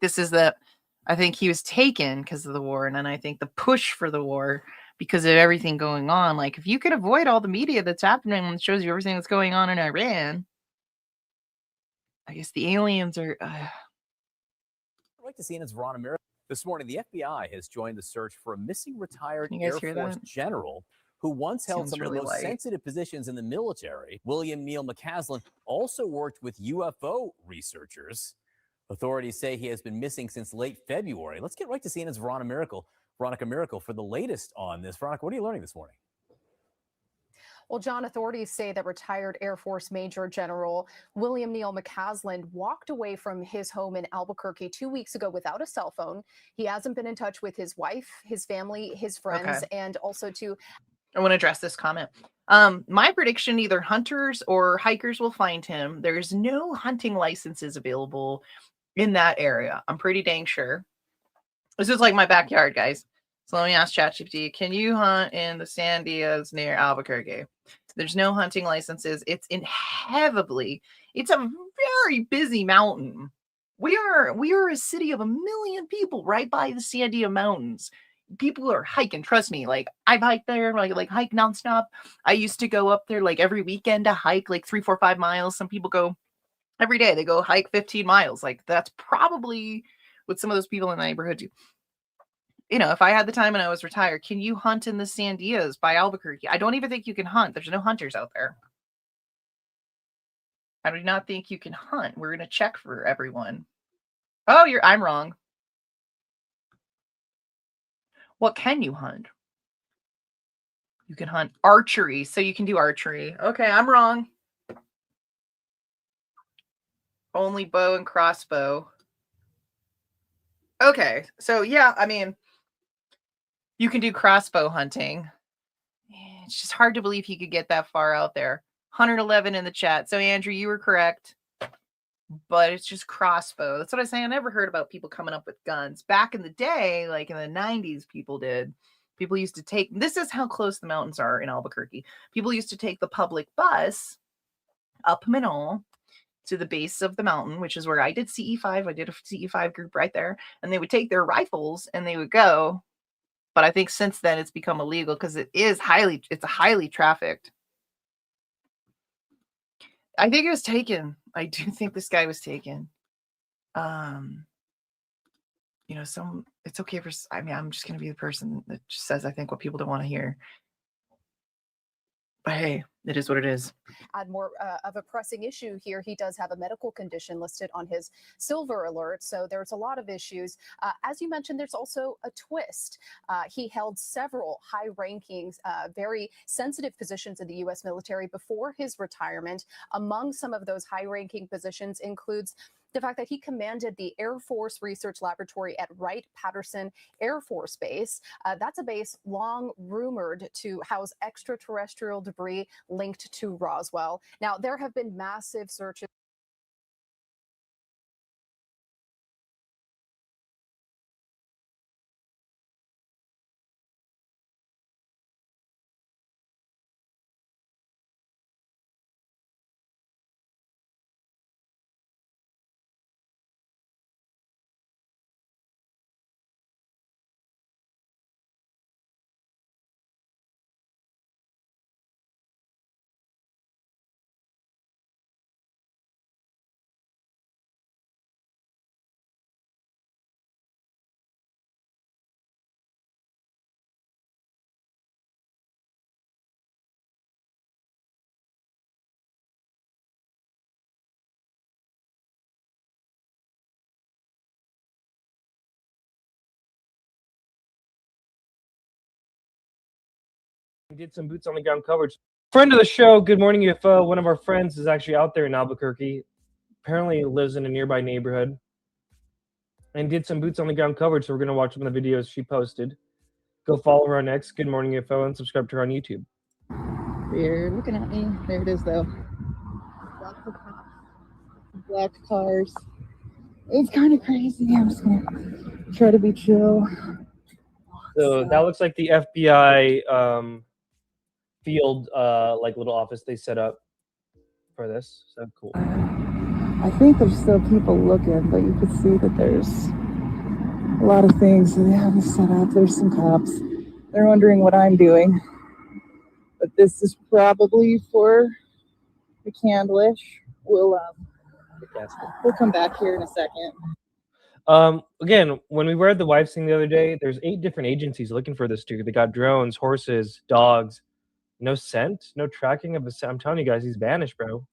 he was taken because of the war. And then I think the push for the war because of everything going on. Like, if you could avoid all the media that's happening and shows you everything that's going on in Iran, I guess the aliens are. I'd like to see it's Ron America. This morning, the FBI has joined the search for a missing retired Air Force general who once held some of the most sensitive positions in the military. William Neil McCasland also worked with UFO researchers. Authorities say he has been missing since late February. Let's get right to CNN's Veronica Miracle for the latest on this. Veronica, what are you learning this morning? Well, John, authorities say that retired Air Force Major General William Neil McCasland walked away from his home in Albuquerque 2 weeks ago without a cell phone. He hasn't been in touch with his wife, his family, his friends, and also I want to address this comment. My prediction, either hunters or hikers will find him. There's no hunting licenses available in that area. I'm pretty dang sure. This is like my backyard, guys. So let me ask ChatGPT, can you hunt in the Sandias near Albuquerque? There's no hunting licenses. It's it's a very busy mountain. We are a city of 1 million people right by the Sandia Mountains. People are hiking, trust me. Like, I've hiked there, like hike nonstop. I used to go up there like every weekend to hike like 3, 4, 5 miles. Some people go every day. They go hike 15 miles. Like, that's probably what some of those people in the neighborhood do. You know, if I had the time and I was retired, can you hunt in the Sandias by Albuquerque? I don't even think you can hunt. There's no hunters out there. I do not think you can hunt. We're going to check for everyone. Oh, I'm wrong. What can you hunt? You can hunt archery, so you can do archery. Okay, I'm wrong. Only bow and crossbow. Okay, so yeah, I mean, you can do crossbow hunting. It's just hard to believe he could get that far out there. 111 in the chat. So Andrew, you were correct. But it's just crossbow. That's what I say. I never heard about people coming up with guns. Back in the day, like in the 90s, people did. People used to take, this is how close the mountains are in Albuquerque. People used to take the public bus up Manon, to the base of the mountain, which is where I did CE5. I did a CE5 group right there, and they would take their rifles and they would go. But I think since then it's become illegal because it's highly trafficked. I think it was taken. I do think this guy was taken. You know, it's okay for, I mean, I'm just going to be the person that just says, I think, what people don't want to hear. But hey, it is what it is. Add more of a pressing issue here. He does have a medical condition listed on his silver alert. So there's a lot of issues. As you mentioned, there's also a twist. He held several high rankings, very sensitive positions in the U.S. military before his retirement. Among some of those high ranking positions includes the fact that he commanded the Air Force Research Laboratory at Wright-Patterson Air Force Base. That's a base long rumored to house extraterrestrial debris linked to Roswell. Now, there have been massive searches. We did some boots on the ground coverage. Friend of the show, Good Morning UFO. One of our friends is actually out there in Albuquerque. Apparently lives in a nearby neighborhood. And did some boots on the ground coverage. So we're going to watch some of the videos she posted. Go follow her on X, Good Morning UFO, and subscribe to her on YouTube. You're looking at me. There it is, though. Black cars. It's kind of crazy. I'm just going to try to be chill. So that looks like the FBI field, like little office they set up for this. So cool. I think there's still people looking, but you can see that there's a lot of things that they haven't set up. There's some cops. They're wondering what I'm doing. But this is probably for the candlish. We'll come back here in a second. Again, when we were at the wives thing the other day, there's 8 different agencies looking for this dude. They got drones, horses, dogs. No scent, no tracking of a scent. I'm telling you guys, he's vanished, bro.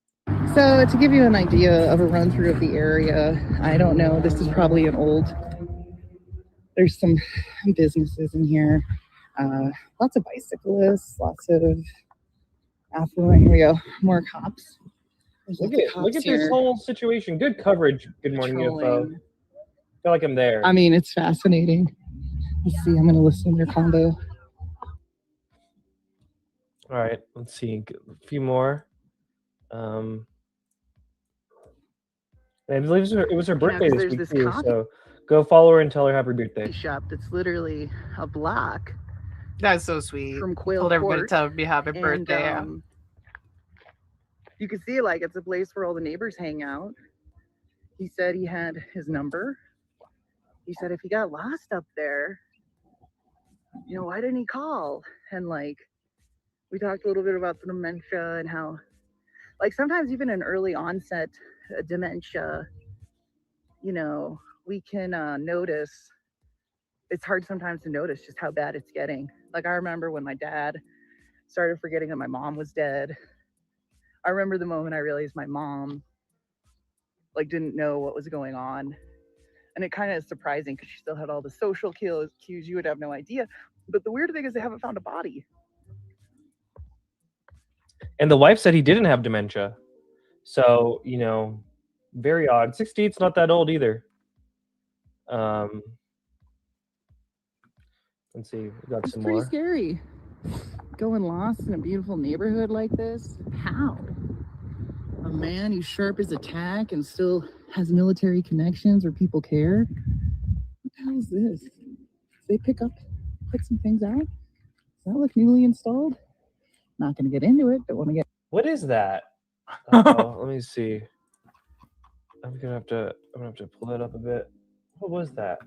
So to give you an idea of a run through of the area, I don't know, this is probably an old, there's some businesses in here, lots of bicyclists, lots of affluent. Here we go, more cops. Look at this whole situation. Good coverage. Good Morning UFO. I feel like I'm there. I mean, it's fascinating. Let's see, I'm going to listen to their combo. All right, let's see. A few more. I believe it was her birthday this week too, so go follow her and tell her happy birthday. Shop that's literally a block. That's so sweet. From Quail Told everybody Court. to tell me happy birthday. You can see, like, it's a place where all the neighbors hang out. He said he had his number. He said if he got lost up there, you know, why didn't he call? And like, we talked a little bit about the dementia and how, like, sometimes even an early onset dementia, you know, we can notice. It's hard sometimes to notice just how bad it's getting. Like, I remember when my dad started forgetting that my mom was dead. I remember the moment I realized my mom, like, didn't know what was going on. And it kind of is surprising because she still had all the social cues. You would have no idea. But the weird thing is they haven't found a body. And the wife said he didn't have dementia. So, you know, very odd. 68's not that old either. Let's see. We got some more. It's pretty scary. Going lost in a beautiful neighborhood like this. How? A man who's sharp as a tack and still has military connections where people care? What the hell is this? Did they pick some things out? Does that look newly installed? Not going to get into it, but want to get. What is that? Let me see. I'm gonna have to pull that up a bit. What was that?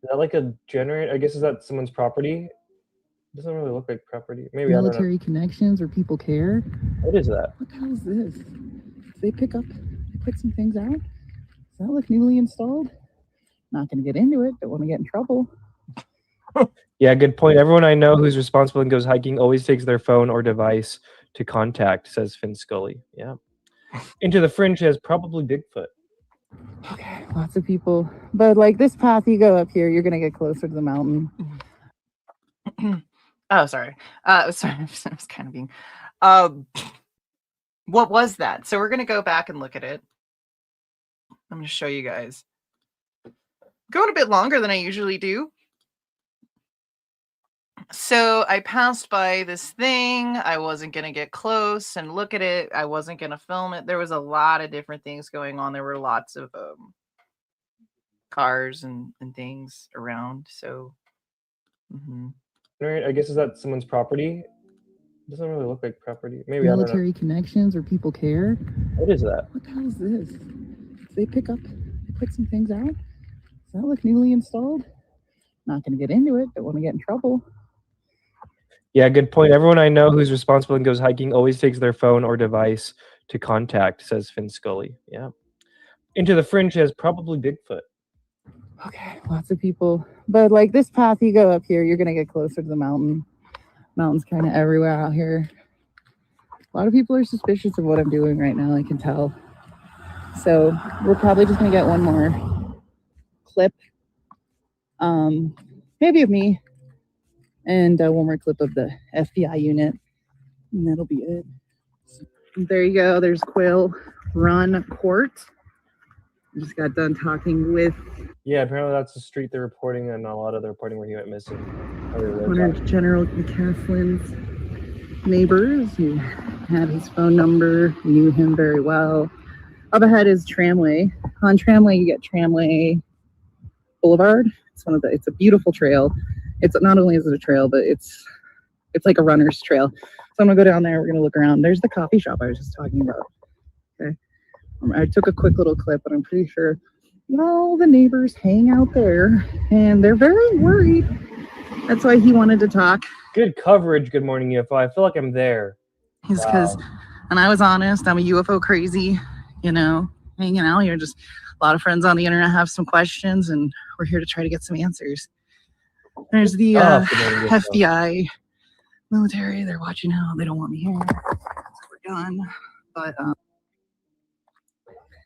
Is that like a generator? I guess is that someone's property? It doesn't really look like property. Maybe Military connections or people care. What is that? What the hell is this? Did they pick some things out? Does that look newly installed? Not going to get into it, don't want to get in trouble. Yeah, good point. Everyone I know who's responsible and goes hiking always takes their phone or device to contact, says Finn Scully. Yeah. Into the Fringe has probably Bigfoot. Okay, lots of people. But like this path you go up here, you're going to get closer to the mountain. Oh, sorry. Sorry, I was kind of being... what was that? So we're going to go back and look at it. I'm going to show you guys. Going a bit longer than I usually do. So I passed by this thing. I wasn't going to get close and look at it. I wasn't going to film it. There was a lot of different things going on. There were lots of cars and things around. So, Right, I guess is that someone's property? It doesn't really look like property. Maybe military connections or people care. What is that? What the hell is this? Did they pick some things out? Does that look newly installed? Not going to get into it, don't want to get in trouble. Yeah, good point. Everyone I know who's responsible and goes hiking always takes their phone or device to contact, says Finn Scully. Yeah. Into the Fringe has probably Bigfoot. Okay, lots of people. But like this path you go up here, you're going to get closer to the mountain. Mountains kind of everywhere out here. A lot of people are suspicious of what I'm doing right now, I can tell. So we're probably just going to get one more clip. Maybe of me. And one more clip of the FBI unit. And that'll be it. There you go. There's Quill Run Court. I just got done talking with... Yeah, apparently that's the street they're reporting, and a lot of the reporting where he went missing. One of General McCasland's neighbors who had his phone number, knew him very well. Up ahead is Tramway. On Tramway, you get Tramway Boulevard. It's a beautiful trail. It's not only is it a trail, but it's like a runner's trail. So I'm gonna go down there. We're gonna look around. There's the coffee shop I was just talking about. Okay, I took a quick little clip, but I'm pretty sure all the neighbors hang out there, and they're very worried. That's why he wanted to talk. Good coverage. Good morning, UFO. I feel like I'm there. He's because, and I was honest. I'm a UFO crazy. Hanging out here. Just a lot of friends on the internet have some questions, and we're here to try to get some answers. There's the FBI military. They're watching out. They don't want me here. So we're done. But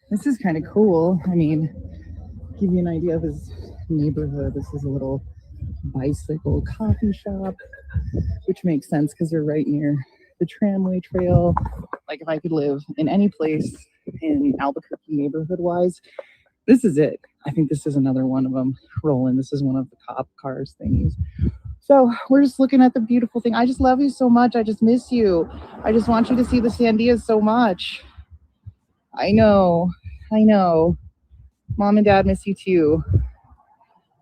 this is kind of cool. I mean, give you an idea of his neighborhood. This is a little bicycle coffee shop, which makes sense because they're right near the tramway trail. Like if I could live in any place in Albuquerque neighborhood-wise, this is it. I think this is another one of them rolling. This is one of the cop cars thingies. So we're just looking at the beautiful thing. I just love you so much. I just miss you. I just want you to see the Sandias so much. I know. Mom and Dad miss you too.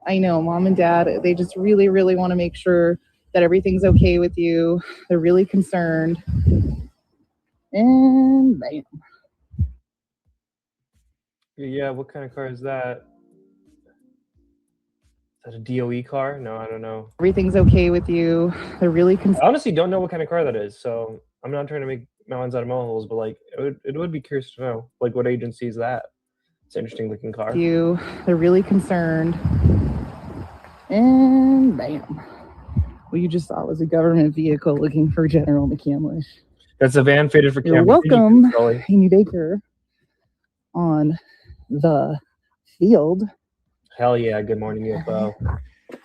I know, Mom and Dad, they just really, really want to make sure that everything's okay with you. They're really concerned. And bam. Yeah, what kind of car is that? Is that a DOE car? No, I don't know. Everything's okay with you. They're really concerned. I honestly don't know what kind of car that is, so I'm not trying to make mountains out of molehills, but like it would be curious to know, like, what agency is that? It's an interesting looking car. They're really concerned. And bam. What you just saw was a government vehicle looking for General McCasland. That's a van fitted for camera. You're welcome, Amy Baker, on the field. Hell yeah, good morning, UFO.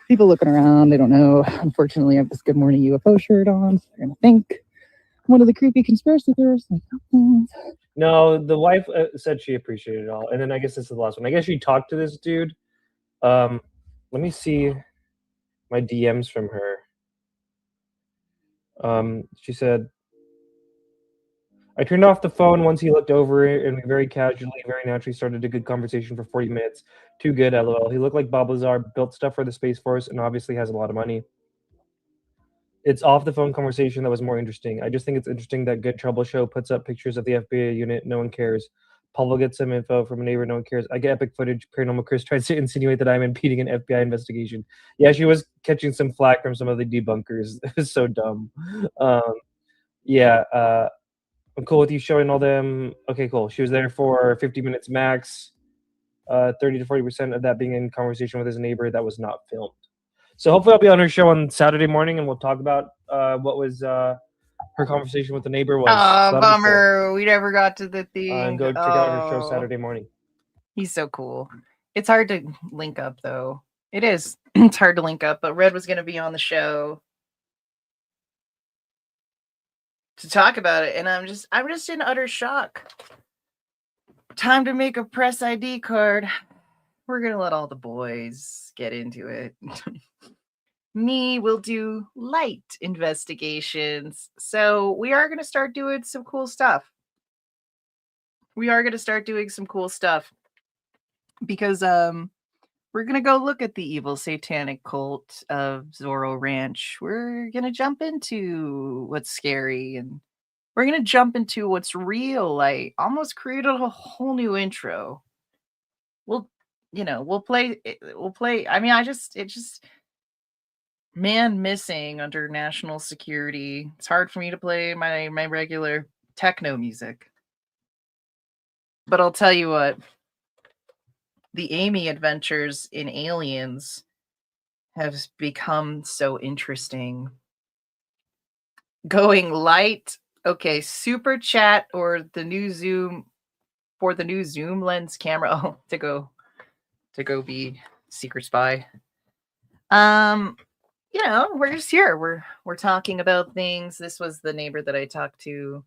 People looking around, they don't know. Unfortunately, I have this Good Morning UFO shirt on, so they're going to think I'm one of the creepy conspiracy theorists. No, the wife said she appreciated it all. And then I guess this is the last one. I guess she talked to this dude. Let me see my DMs from her. She said, I turned off the phone once he looked over it, and we very casually, very naturally started a good conversation for 40 minutes. Too good, LOL. He looked like Bob Lazar, built stuff for the Space Force, and obviously has a lot of money. It's off the phone conversation that was more interesting. I just think it's interesting that Good Trouble Show puts up pictures of the FBI unit. No one cares. Paul will get some info from a neighbor. No one cares. I get epic footage. Paranormal Chris tries to insinuate that I'm impeding an FBI investigation. Yeah, she was catching some flack from some of the debunkers. It was so dumb. I'm cool with you showing all them. Okay, cool. She was there for 50 minutes max. 30 to 40% of that being in conversation with his neighbor that was not filmed. So hopefully I'll be on her show on Saturday morning and we'll talk about what was her conversation with the neighbor was. Oh, So bummer. Cool. We never got to the thing. And go check out her show Saturday morning. He's so cool. It's hard to link up, though. It is. It's hard to link up, but Red was going to be on the show to talk about it, and I'm just in utter shock. Time to make a press ID card. We're going to let all the boys get into it. Me will do light investigations. So we are going to start doing some cool stuff. Because we're going to go look at the evil satanic cult of Zorro Ranch. We're going to jump into what's scary, and we're going to jump into what's real. I almost created a whole new intro. We'll play. I mean, man missing under national security. It's hard for me to play my regular techno music. But I'll tell you what, the Amy adventures in Aliens have become so interesting. Going light. Okay, super chat or the new Zoom for the new Zoom lens camera. Oh, to go be secret spy. We're just here. We're talking about things. This was the neighbor that I talked to.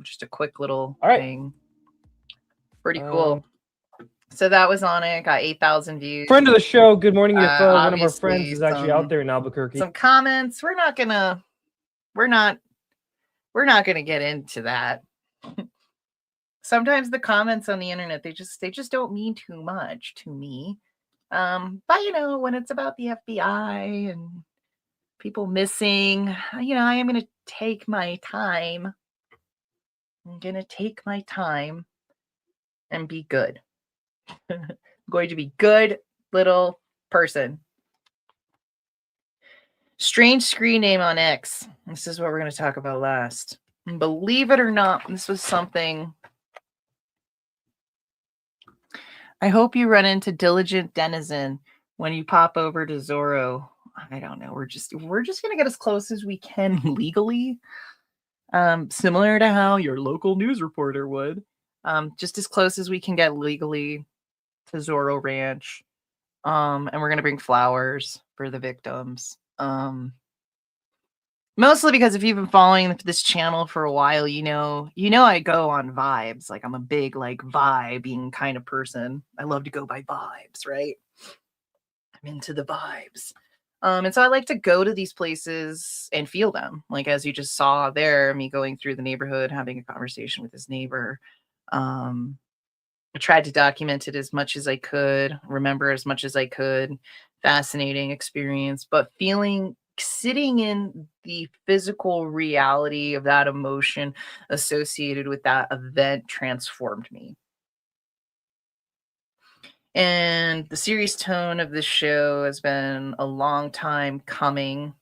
Just a quick little thing. Pretty cool. So that was on it. Got 8,000 views. Friend of the show. Good morning, UFO. One of our friends is actually out there in Albuquerque. Some comments. We're not gonna get into that. Sometimes the comments on the internet, they just don't mean too much to me. But when it's about the FBI and people missing, I am going to take my time. I'm going to take my time and be good. I'm going to be good little person. Strange screen name on X. This is what we're going to talk about last. And believe it or not, this was something. I hope you run into Diligent Denizen when you pop over to Zorro. I don't know. We're just gonna get as close as we can legally. Similar to how your local news reporter would. Just as close as we can get legally to Zorro Ranch. And we're gonna bring flowers for the victims. Mostly because if you've been following this channel for a while, you know I go on vibes. Like I'm a big vibing kind of person. I love to go by vibes, right? I'm into the vibes. And so I like to go to these places and feel them. Like as you just saw there, me going through the neighborhood, having a conversation with his neighbor. I tried to document it as much as I could, remember as much as I could. Fascinating experience, but sitting in the physical reality of that emotion associated with that event transformed me. And the serious tone of this show has been a long time coming.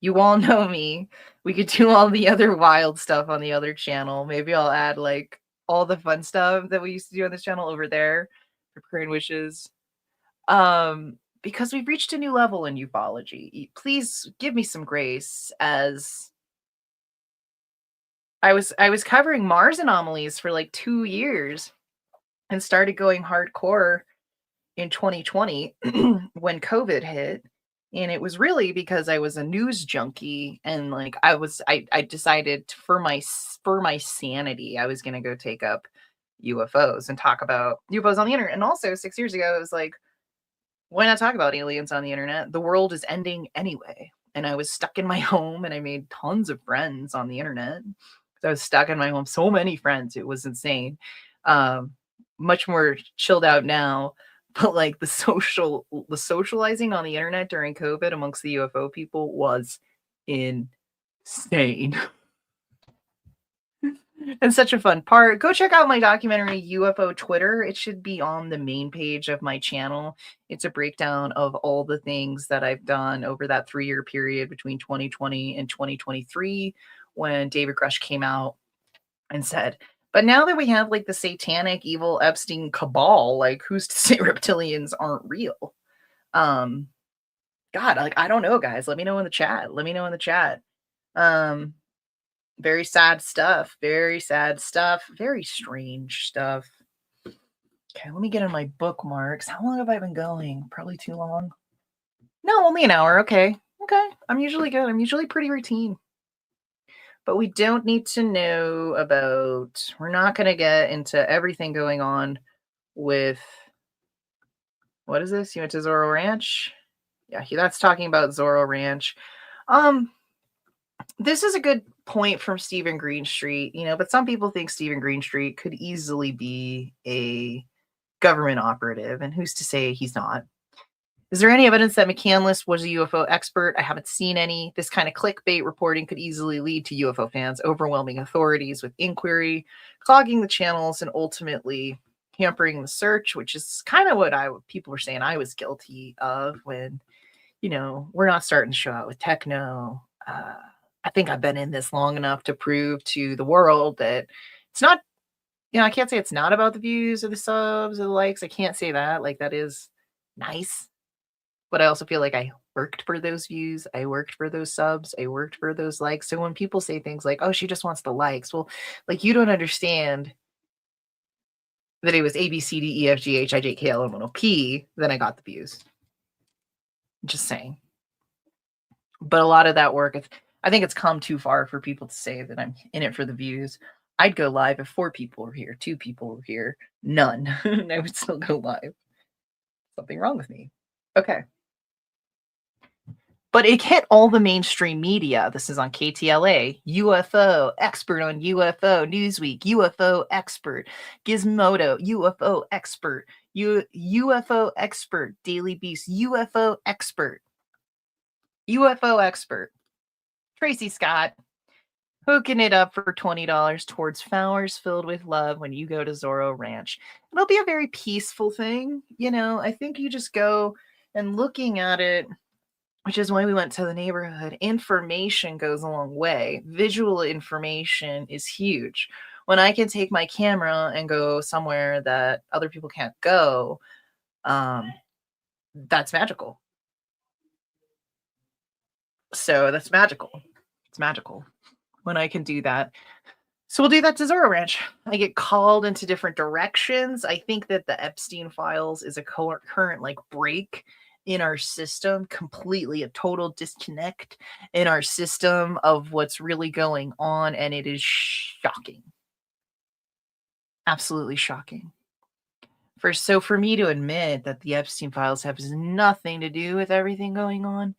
You all know me. We could do all the other wild stuff on the other channel. Maybe I'll add all the fun stuff that we used to do on this channel over there for Korean Wishes. Because we've reached a new level in ufology. Please give me some grace, as I was covering Mars anomalies for 2 years and started going hardcore in 2020 when COVID hit. And it was really because I was a news junkie and I decided for my sanity, I was going to go take up UFOs and talk about UFOs on the internet. And also 6 years ago, it was why not talk about aliens on the internet? The world is ending anyway. And I was stuck in my home and I made tons of friends on the internet. I was stuck in my home. So many friends. It was insane. Much more chilled out now. But the socializing on the internet during COVID amongst the UFO people was insane. And such a fun part. Go check out my documentary UFO Twitter. It should be on the main page of my channel. It's a breakdown of all the things that I've done over that 3-year period between 2020 and 2023 when David Grush came out and said, but now that we have like the satanic evil Epstein cabal, like who's to say reptilians aren't real? God, like I don't know, guys. Let me know in the chat. Let me know in the chat. Very sad stuff. Very sad stuff. Very strange stuff. Okay, let me get in my bookmarks. How long have I been going? Probably too long. No, only an hour. Okay. Okay. I'm usually good. I'm usually pretty routine. But we don't need to know about, we're not going to get into everything going on with, what is this? You went to Zorro Ranch? Yeah, that's talking about Zorro Ranch. This is a good point from Stephen Greenstreet, but some people think Stephen Greenstreet could easily be a government operative, and who's to say he's not? Is there any evidence that McCandless was a UFO expert? I haven't seen any. This kind of clickbait reporting could easily lead to UFO fans overwhelming authorities with inquiry, clogging the channels, and ultimately hampering the search, which is kind of what people were saying I was guilty of when, we're not starting to show out with techno. I think I've been in this long enough to prove to the world that it's not, I can't say it's not about the views or the subs or the likes. I can't say that. Like, that is nice. But I also feel like I worked for those views. I worked for those subs. I worked for those likes. So when people say things like, oh, she just wants the likes. Well, like, you don't understand that it was A, B, C, D, E, F, G, H, I, J, K, L, M, N, O, P. Then I got the views. Just saying. But a lot of that work, I think it's come too far for people to say that I'm in it for the views. I'd go live if 4 people were here, 2 people were here, none. And I would still go live. Something wrong with me. Okay. But it hit all the mainstream media. This is on KTLA, UFO Expert on UFO, Newsweek, UFO Expert, Gizmodo, UFO Expert, UFO Expert, Daily Beast, UFO Expert, UFO Expert. Tracy Scott hooking it up for $20 towards flowers filled with love when you go to Zorro Ranch. It'll be a very peaceful thing. I think you just go and looking at it, which is why we went to the neighborhood. Information goes a long way. Visual information is huge. When I can take my camera and go somewhere that other people can't go, that's magical. So that's magical. It's magical when I can do that. So we'll do that to Zorro Ranch. I get called into different directions. I think that the Epstein files is a current break in our system, completely a total disconnect in our system of what's really going on. And it is shocking. Absolutely shocking. For me to admit that the Epstein files have nothing to do with everything going on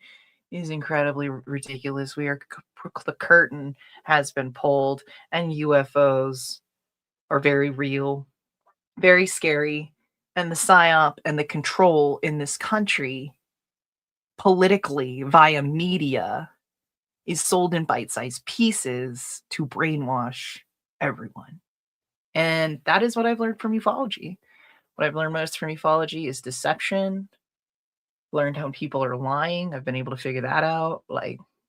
is incredibly ridiculous. The curtain has been pulled, and UFOs are very real, very scary, and the psyop and the control in this country politically via media is sold in bite-sized pieces to brainwash everyone. And that is what I've learned from ufology. What I've learned most from ufology is deception. Learned how people are lying. I've been able to figure that out.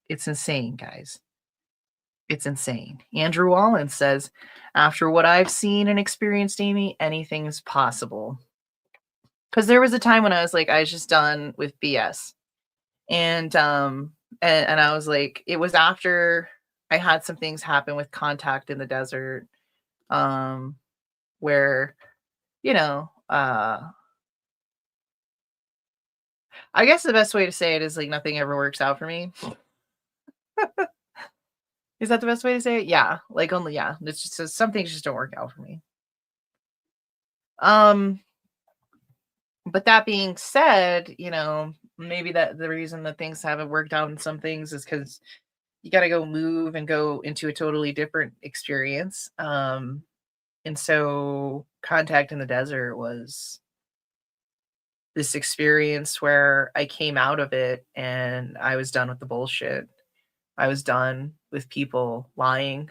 It's insane, guys. It's insane. Andrew Wallen says, after what I've seen and experienced, Amy, anything is possible. Because there was a time when I was I was just done with BS. And I was it was after I had some things happen with contact in the desert, where, I guess the best way to say it is nothing ever works out for me. Is that the best way to say it? Yeah. It's just some things just don't work out for me. But that being said, maybe that the reason that things haven't worked out in some things is because you got to go move and go into a totally different experience. And so Contact in the Desert was this experience where I came out of it and I was done with the bullshit. I was done with people lying.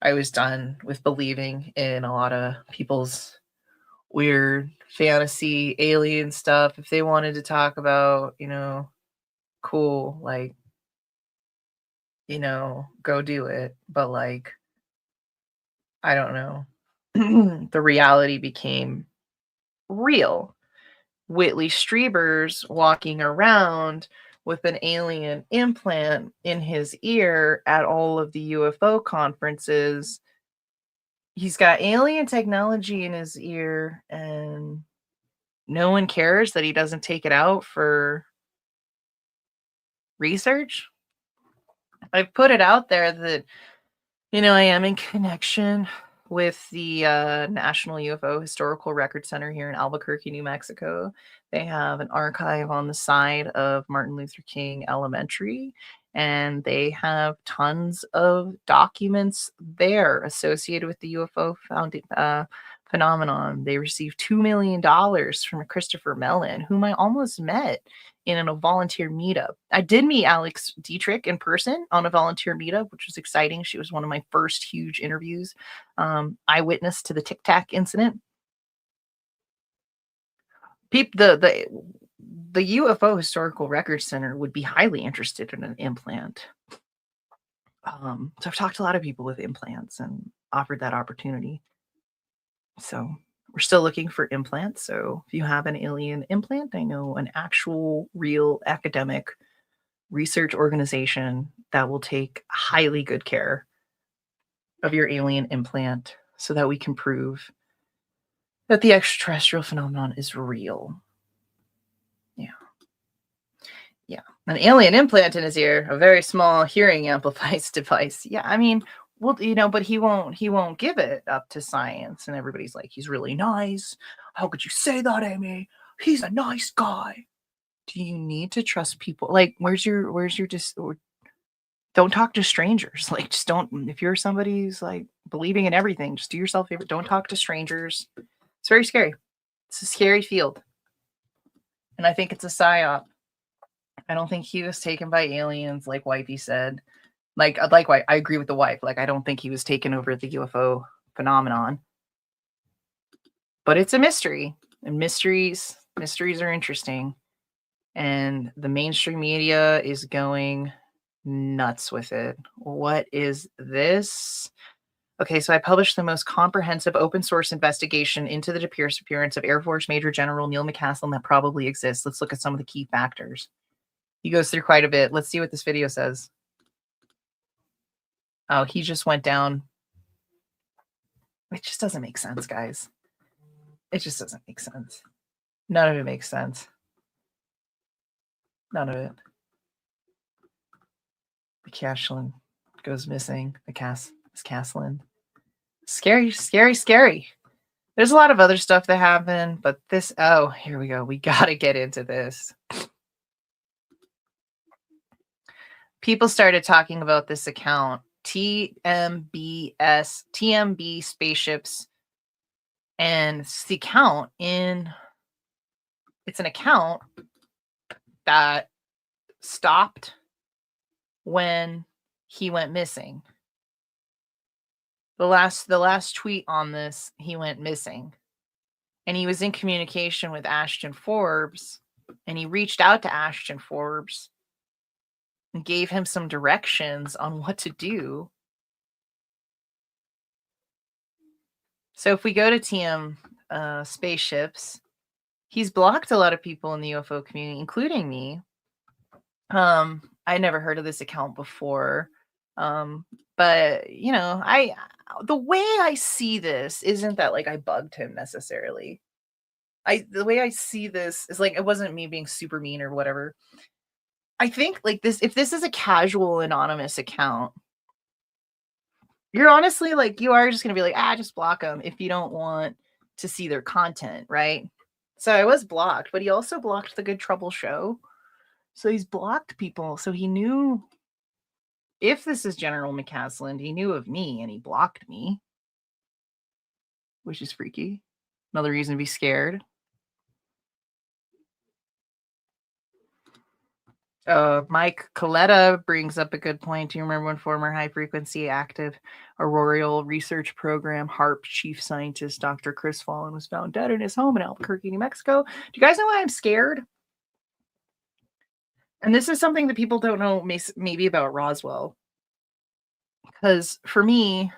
I was done with believing in a lot of people's weird fantasy alien stuff. If they wanted to talk about, cool, like, go do it. But like, I don't know. The reality became real. Whitley Strieber's walking around with an alien implant in his ear at all of the UFO conferences. He's got alien technology in his ear, and no one cares that he doesn't take it out for research. I've put it out there that, I am in connection with the National UFO Historical Record Center here in Albuquerque, New Mexico. They have an archive on the side of Martin Luther King Elementary, and they have tons of documents there associated with the UFO phenomenon. They received $2 million from Christopher Mellon, whom I almost met in a volunteer meetup. I did meet Alex Dietrich in person on a volunteer meetup, which was exciting. She was one of my first huge interviews. Eyewitness to the Tic Tac incident. The UFO Historical Record Center would be highly interested in an implant. So I've talked to a lot of people with implants and offered that opportunity. So we're still looking for implants. So if you have an alien implant, I know an actual real academic research organization that will take highly good care of your alien implant so that we can prove that the extraterrestrial phenomenon is real. Yeah. An alien implant in his ear, a very small hearing amplifies device. Yeah, I mean, well, but he won't give it up to science. And everybody's like, he's really nice. How could you say that, Amy? He's a nice guy. Do you need to trust people? Like, where's your don't talk to strangers. Like, just don't, if you're somebody who's like believing in everything, just do yourself a favor. Don't talk to strangers. It's very scary. It's a scary field. And I think it's a psyop. I don't think he was taken by aliens, like Wifey said. Like I agree with the wife. Like, I don't think he was taken over the UFO phenomenon. But it's a mystery, and mysteries are interesting. And the mainstream media is going nuts with it. What is this? Okay, so I published the most comprehensive open source investigation into the disappearance of Air Force Major General Neil McCasland that probably exists. Let's look at some of the key factors. He goes through quite a bit. Let's see what this video says. Oh, he just went down. It just doesn't make sense, guys. It just doesn't make sense. None of it makes sense. None of it. McCasland goes missing. McCasland. Scary, scary, scary. There's a lot of other stuff that happened, but this, oh, here we go. We got to get into this. People started talking about this account, TMB spaceships, and it's the account it's an account that stopped when he went missing. The last tweet on this, he went missing, and he was in communication with Ashton Forbes, and he reached out to Ashton Forbes and gave him some directions on what to do. So if we go to TM spaceships, he's blocked a lot of people in the UFO community, including me. I never heard of this account before. But the way I see this isn't that like I bugged him necessarily. The way I see this is like, it wasn't me being super mean or whatever. I think like this, if this is a casual anonymous account, you're honestly like, you are just going to be like, just block them if you don't want to see their content, right? So I was blocked, but he also blocked the Good Trouble show. So he's blocked people. So he knew if this is General McCasland, he knew of me and he blocked me, which is freaky. Another reason to be scared. Mike Coletta brings up a good point. Do you remember when former high-frequency active auroral research program HARP chief scientist Dr. Chris Fallon was found dead in his home in Albuquerque, New Mexico? Do you guys know why I'm scared? And this is something that people don't know maybe about Roswell. Because for me,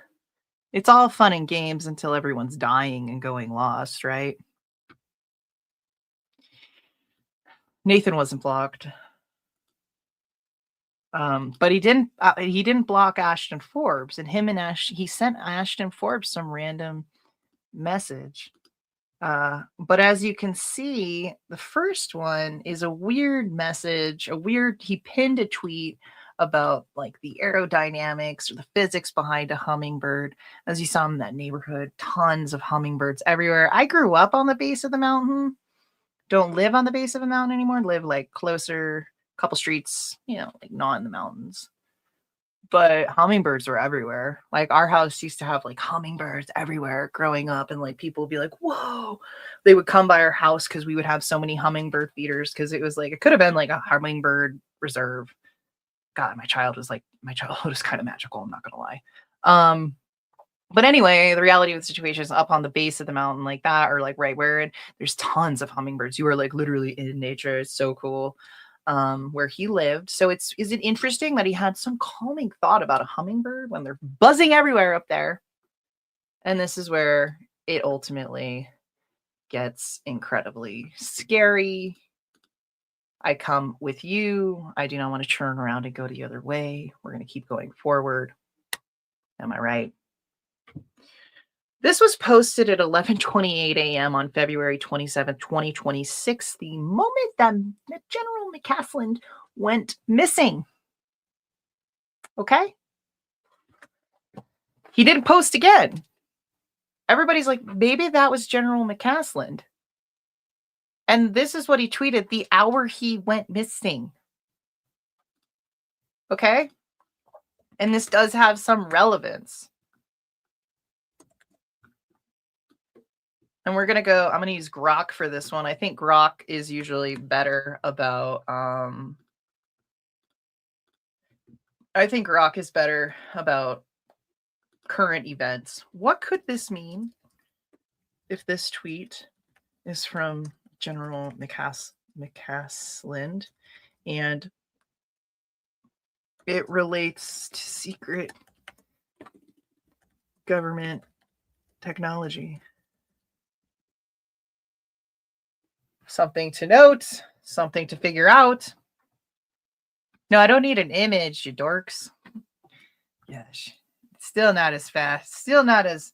it's all fun and games until everyone's dying and going lost, right? Nathan wasn't blocked. But he didn't block Ashton Forbes, and he sent Ashton Forbes some random message. But as you can see, the first one is a weird message, he pinned a tweet about like the aerodynamics or the physics behind a hummingbird. As you saw in that neighborhood, tons of hummingbirds everywhere. I grew up on the base of the mountain. Don't live on the base of a mountain anymore. Live like closer, couple streets, like not in the mountains. But hummingbirds were everywhere. Like our house used to have like hummingbirds everywhere growing up, and like people would be like, whoa, they would come by our house because we would have so many hummingbird feeders, because it was like, it could have been like a hummingbird reserve. God, my childhood was kind of magical, I'm not gonna lie. But anyway, the reality of the situation is up on the base of the mountain like that, or like right where there's tons of hummingbirds. You are like literally in nature. It's so cool. Where he lived. So is it interesting that he had some calming thought about a hummingbird when they're buzzing everywhere up there? And this is where it ultimately gets incredibly scary. I come with you. I do not want to turn around and go the other way. We're going to keep going forward. Am I right? This was posted at 11:28 a.m. on February 27, 2026, the moment that General McCasland went missing. Okay? He didn't post again. Everybody's like, maybe that was General McCasland. And this is what he tweeted the hour he went missing. Okay? And this does have some relevance. And I'm going to use Grok for this one. I think Grok is usually better about, current events. What could this mean if this tweet is from General McCasland and it relates to secret government technology? Something to note, something to figure out. No, I don't need an image, you dorks. Yes. Still not as fast. Still not as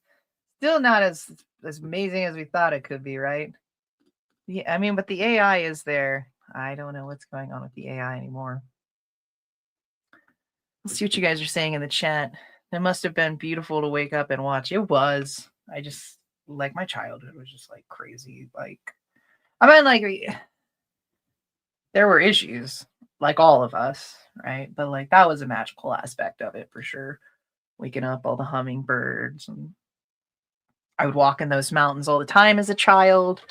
amazing as we thought it could be, right? Yeah, I mean, but the AI is there. I don't know what's going on with the AI anymore. Let's see what you guys are saying in the chat. It must have been beautiful to wake up and watch. It was. I just, like, my childhood was just like crazy. Like, I mean, like, there were issues, like all of us, right? But like, that was a magical aspect of it for sure. Waking up all the hummingbirds, and I would walk in those mountains all the time as a child.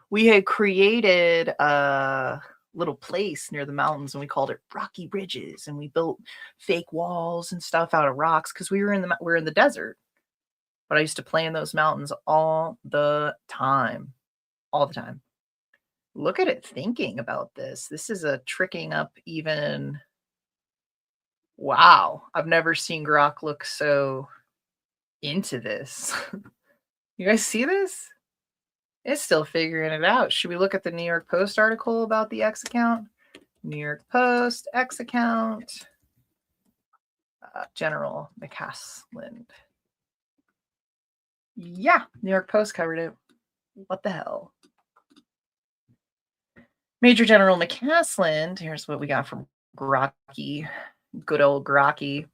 We had created a little place near the mountains, and we called it Rocky Ridges, and we built fake walls and stuff out of rocks because we're in the desert. But I used to play in those mountains all the time. Look at it thinking about this. This is a tricking up even. Wow. I've never seen Grok look so into this. You guys see this? It's still figuring it out. Should we look at the New York Post article about the X account? New York Post, X account, General McCasland. Yeah, New York Post covered it. What the hell? Major General McCasland, here's what we got from Grocky, good old Grocky.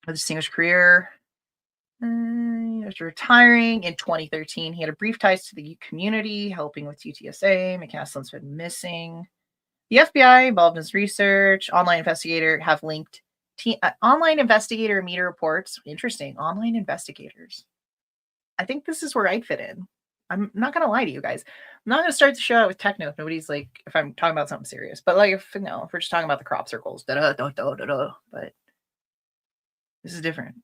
A distinguished career. After retiring in 2013, he had a brief ties to the community, helping with TTSA. McCasland's been missing. The FBI, involved in his research, online investigator, have linked online investigator media reports. Interesting. Online investigators. I think this is where I'd fit in. I'm not gonna lie to you guys. I'm not gonna start the show out with techno if nobody's like, if I'm talking about something serious. But like, if we're just talking about the crop circles, but this is different.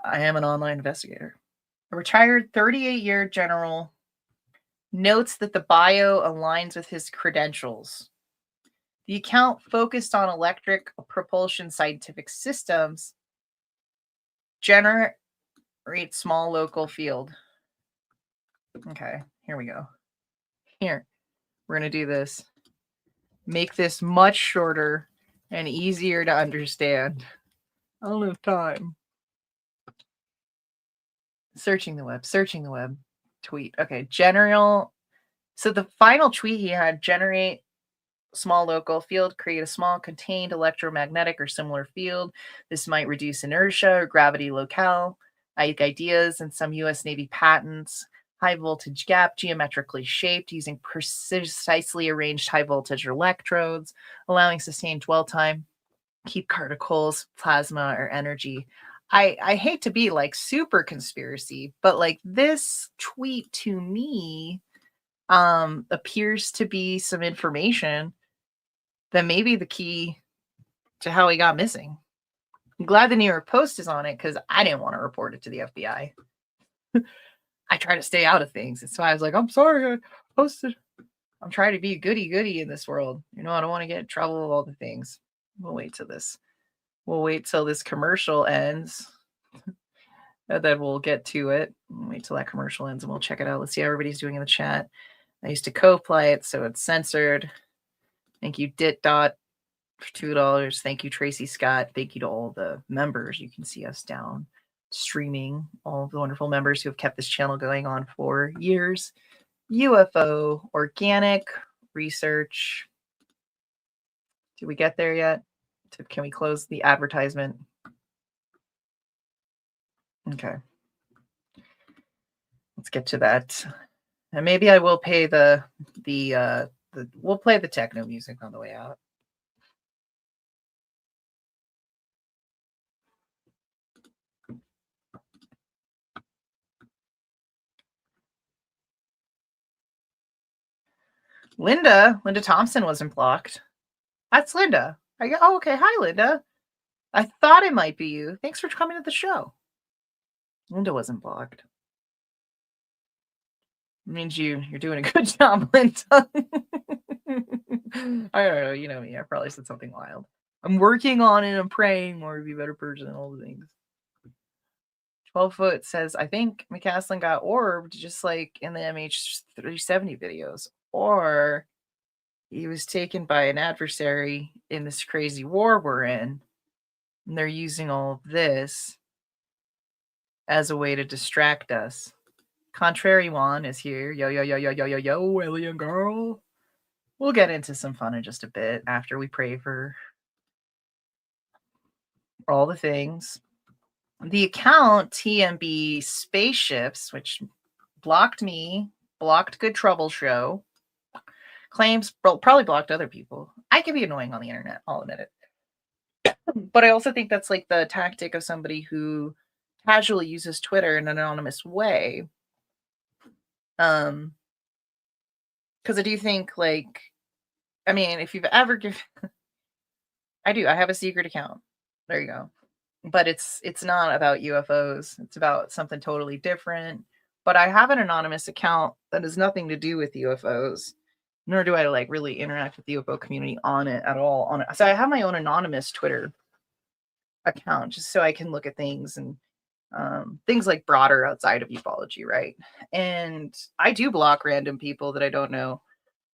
I am an online investigator. A retired 38-year general notes that the bio aligns with his credentials. The account focused on electric propulsion scientific systems, generate small local field. Okay, here we go. Here, we're going to do this. Make this much shorter and easier to understand. I don't have time. Searching the web. Tweet. Okay, General. So the final tweet he had, generate small local field, create a small contained electromagnetic or similar field. This might reduce inertia or gravity locale. Ideas and some U.S. Navy patents. High voltage gap, geometrically shaped, using precisely arranged high voltage electrodes, allowing sustained dwell time, keep particles, plasma, or energy. I hate to be like super conspiracy, but like this tweet to me appears to be some information that may be the key to how he got missing. I'm glad the New York Post is on it because I didn't want to report it to the FBI. I try to stay out of things. That's why I was like, I'm sorry I posted. I'm trying to be goody in this world. You know, I don't want to get in trouble with all the things. We'll wait till this commercial ends. And then we'll get to it. Wait till that commercial ends and we'll check it out. Let's see how everybody's doing in the chat. I used to co-play it, so it's censored. Thank you, DitDot, for $2. Thank you, Tracy Scott. Thank you to all the members. You can see us down streaming, all the wonderful members who have kept this channel going on for years. UFO organic research. Did we get there yet? Can we close the advertisement? Okay. Let's get to that. And maybe I will pay we'll play the techno music on the way out. Linda Thompson wasn't blocked. That's Linda. Oh, okay. Hi, Linda. I thought it might be you. Thanks for coming to the show. Linda wasn't blocked. It means you're doing a good job, Linda. I don't know. You know me. I probably said something wild. I'm working on it. I'm praying more to be a better person and all the things. 12-foot says, I think McCasland got orbed just like in the MH370 videos. Or he was taken by an adversary in this crazy war we're in. And they're using all of this as a way to distract us. Contrary Juan is here. Yo, alien girl. We'll get into some fun in just a bit after we pray for all the things. The account TMB Spaceships, which blocked me, blocked Good Trouble Show, claims, probably blocked other people. I can be annoying on the internet, I'll admit it. But I also think that's like the tactic of somebody who casually uses Twitter in an anonymous way. Because I do think, like, I mean, if you've ever given, I have a secret account. There you go. But it's not about UFOs. It's about something totally different. But I have an anonymous account that has nothing to do with UFOs. Nor do I like really interact with the UFO community on it at all. So I have my own anonymous Twitter account just so I can look at things and things like broader outside of ufology, right? And I do block random people that I don't know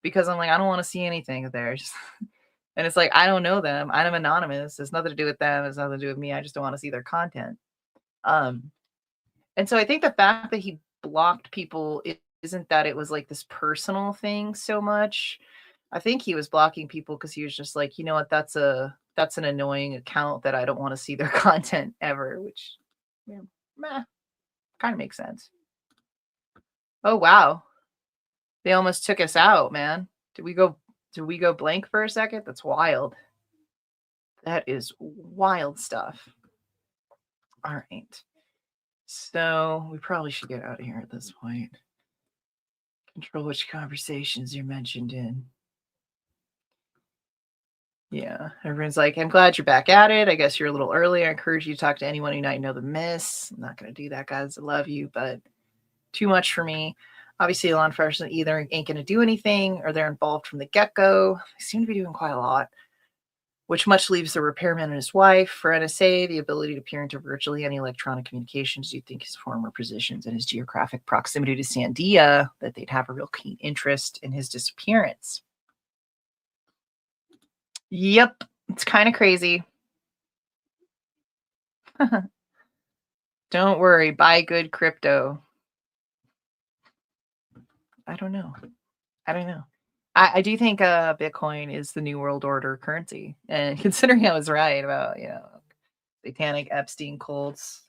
because I'm like, I don't want to see anything of theirs. And it's like, I don't know them. I'm anonymous. It's nothing to do with them. It's nothing to do with me. I just don't want to see their content. And so I think the fact that he blocked people isn't that it was like this personal thing so much. I think he was blocking people because he was just like, you know what, that's an annoying account that I don't want to see their content ever, which kind of makes sense. Oh wow. They almost took us out, man. Did we go blank for a second? That's wild. That is wild stuff. All right. So we probably should get out of here at this point. Control which conversations you're mentioned in. Yeah, everyone's like, I'm glad you're back at it. I guess you're a little early. I encourage you to talk to anyone who might know the miss. I'm not going to do that, guys. I love you, but too much for me. Obviously, law enforcement either ain't going to do anything or they're involved from the get-go. They seem to be doing quite a lot, which much leaves the repairman and his wife. For NSA, the ability to peer into virtually any electronic communications. You'd think his former positions and his geographic proximity to Sandia, that they'd have a real keen interest in his disappearance. Yep, it's kind of crazy. Don't worry, buy good crypto. I don't know. I do think Bitcoin is the new world order currency. And considering I was right about, satanic Epstein cults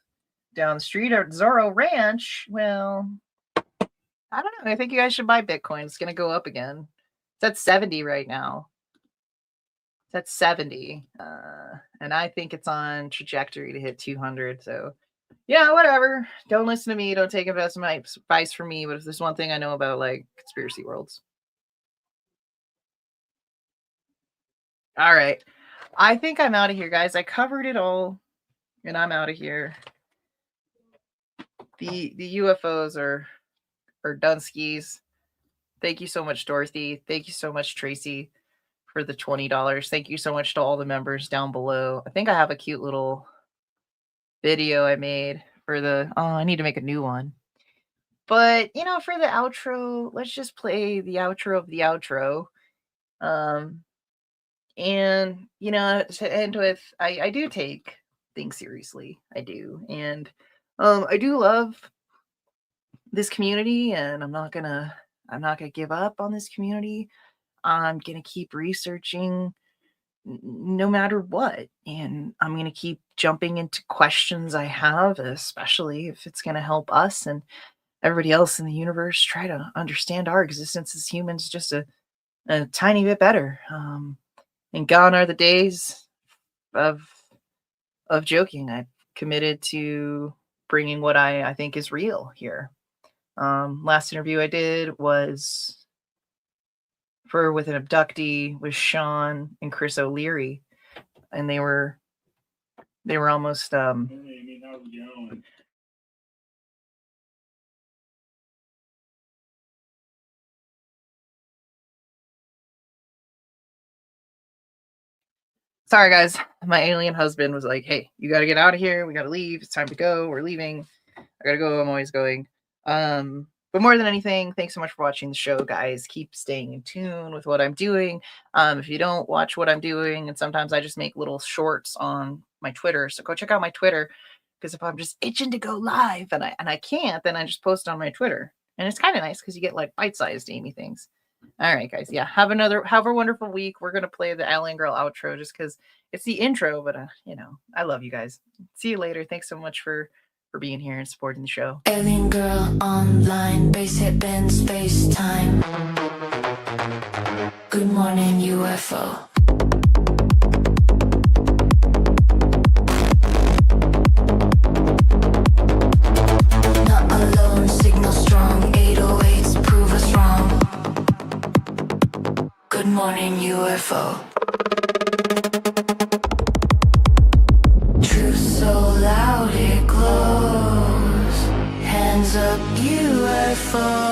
down the street at Zorro Ranch, well, I don't know. I think you guys should buy Bitcoin. It's going to go up again. It's at 70 right now. That's 70. And I think it's on trajectory to hit 200. So yeah, whatever. Don't listen to me. Don't take investment advice from me. But if there's one thing I know about like conspiracy worlds. All right. I think I'm out of here, guys. I covered it all and I'm out of here. The UFOs are Dunskies. Thank you so much, Dorothy. Thank you so much, Tracy, for the $20. Thank you so much to all the members down below. I think I have a cute little video I made for I need to make a new one. But, for the outro, let's just play the outro of the outro. And, to end with, I do take things seriously. I do. And I do love this community, and I'm not gonna give up on this community. I'm gonna keep researching no matter what, and I'm gonna keep jumping into questions I have, especially if it's gonna help us and everybody else in the universe try to understand our existence as humans just a tiny bit better. And gone are the days of joking. I've committed to bringing what I think is real here. Last interview I did was with an abductee with Sean and Chris O'Leary, and they were almost sorry guys, my alien husband was like, hey, you got to get out of here, we got to leave, it's time to go, we're leaving, I gotta go, I'm always going. But more than anything, thanks so much for watching the show, guys. Keep staying in tune with what I'm doing. If you don't watch what I'm doing, and sometimes I just make little shorts on my Twitter, so go check out my Twitter, because if I'm just itching to go live and I can't, then I just post on my Twitter, and it's kind of nice because you get like bite-sized Amy things. All right, guys. Yeah, have a wonderful week. We're gonna play the Alien Girl outro just because it's the intro, but I love you guys. See you later. Thanks so much for being here and supporting the show. Alien girl online, base hit bin, space time. Good morning, UFO. Not alone, signal strong, 808s prove us wrong. Good morning, UFO. Truth so loud it glows. Hands up, UFO.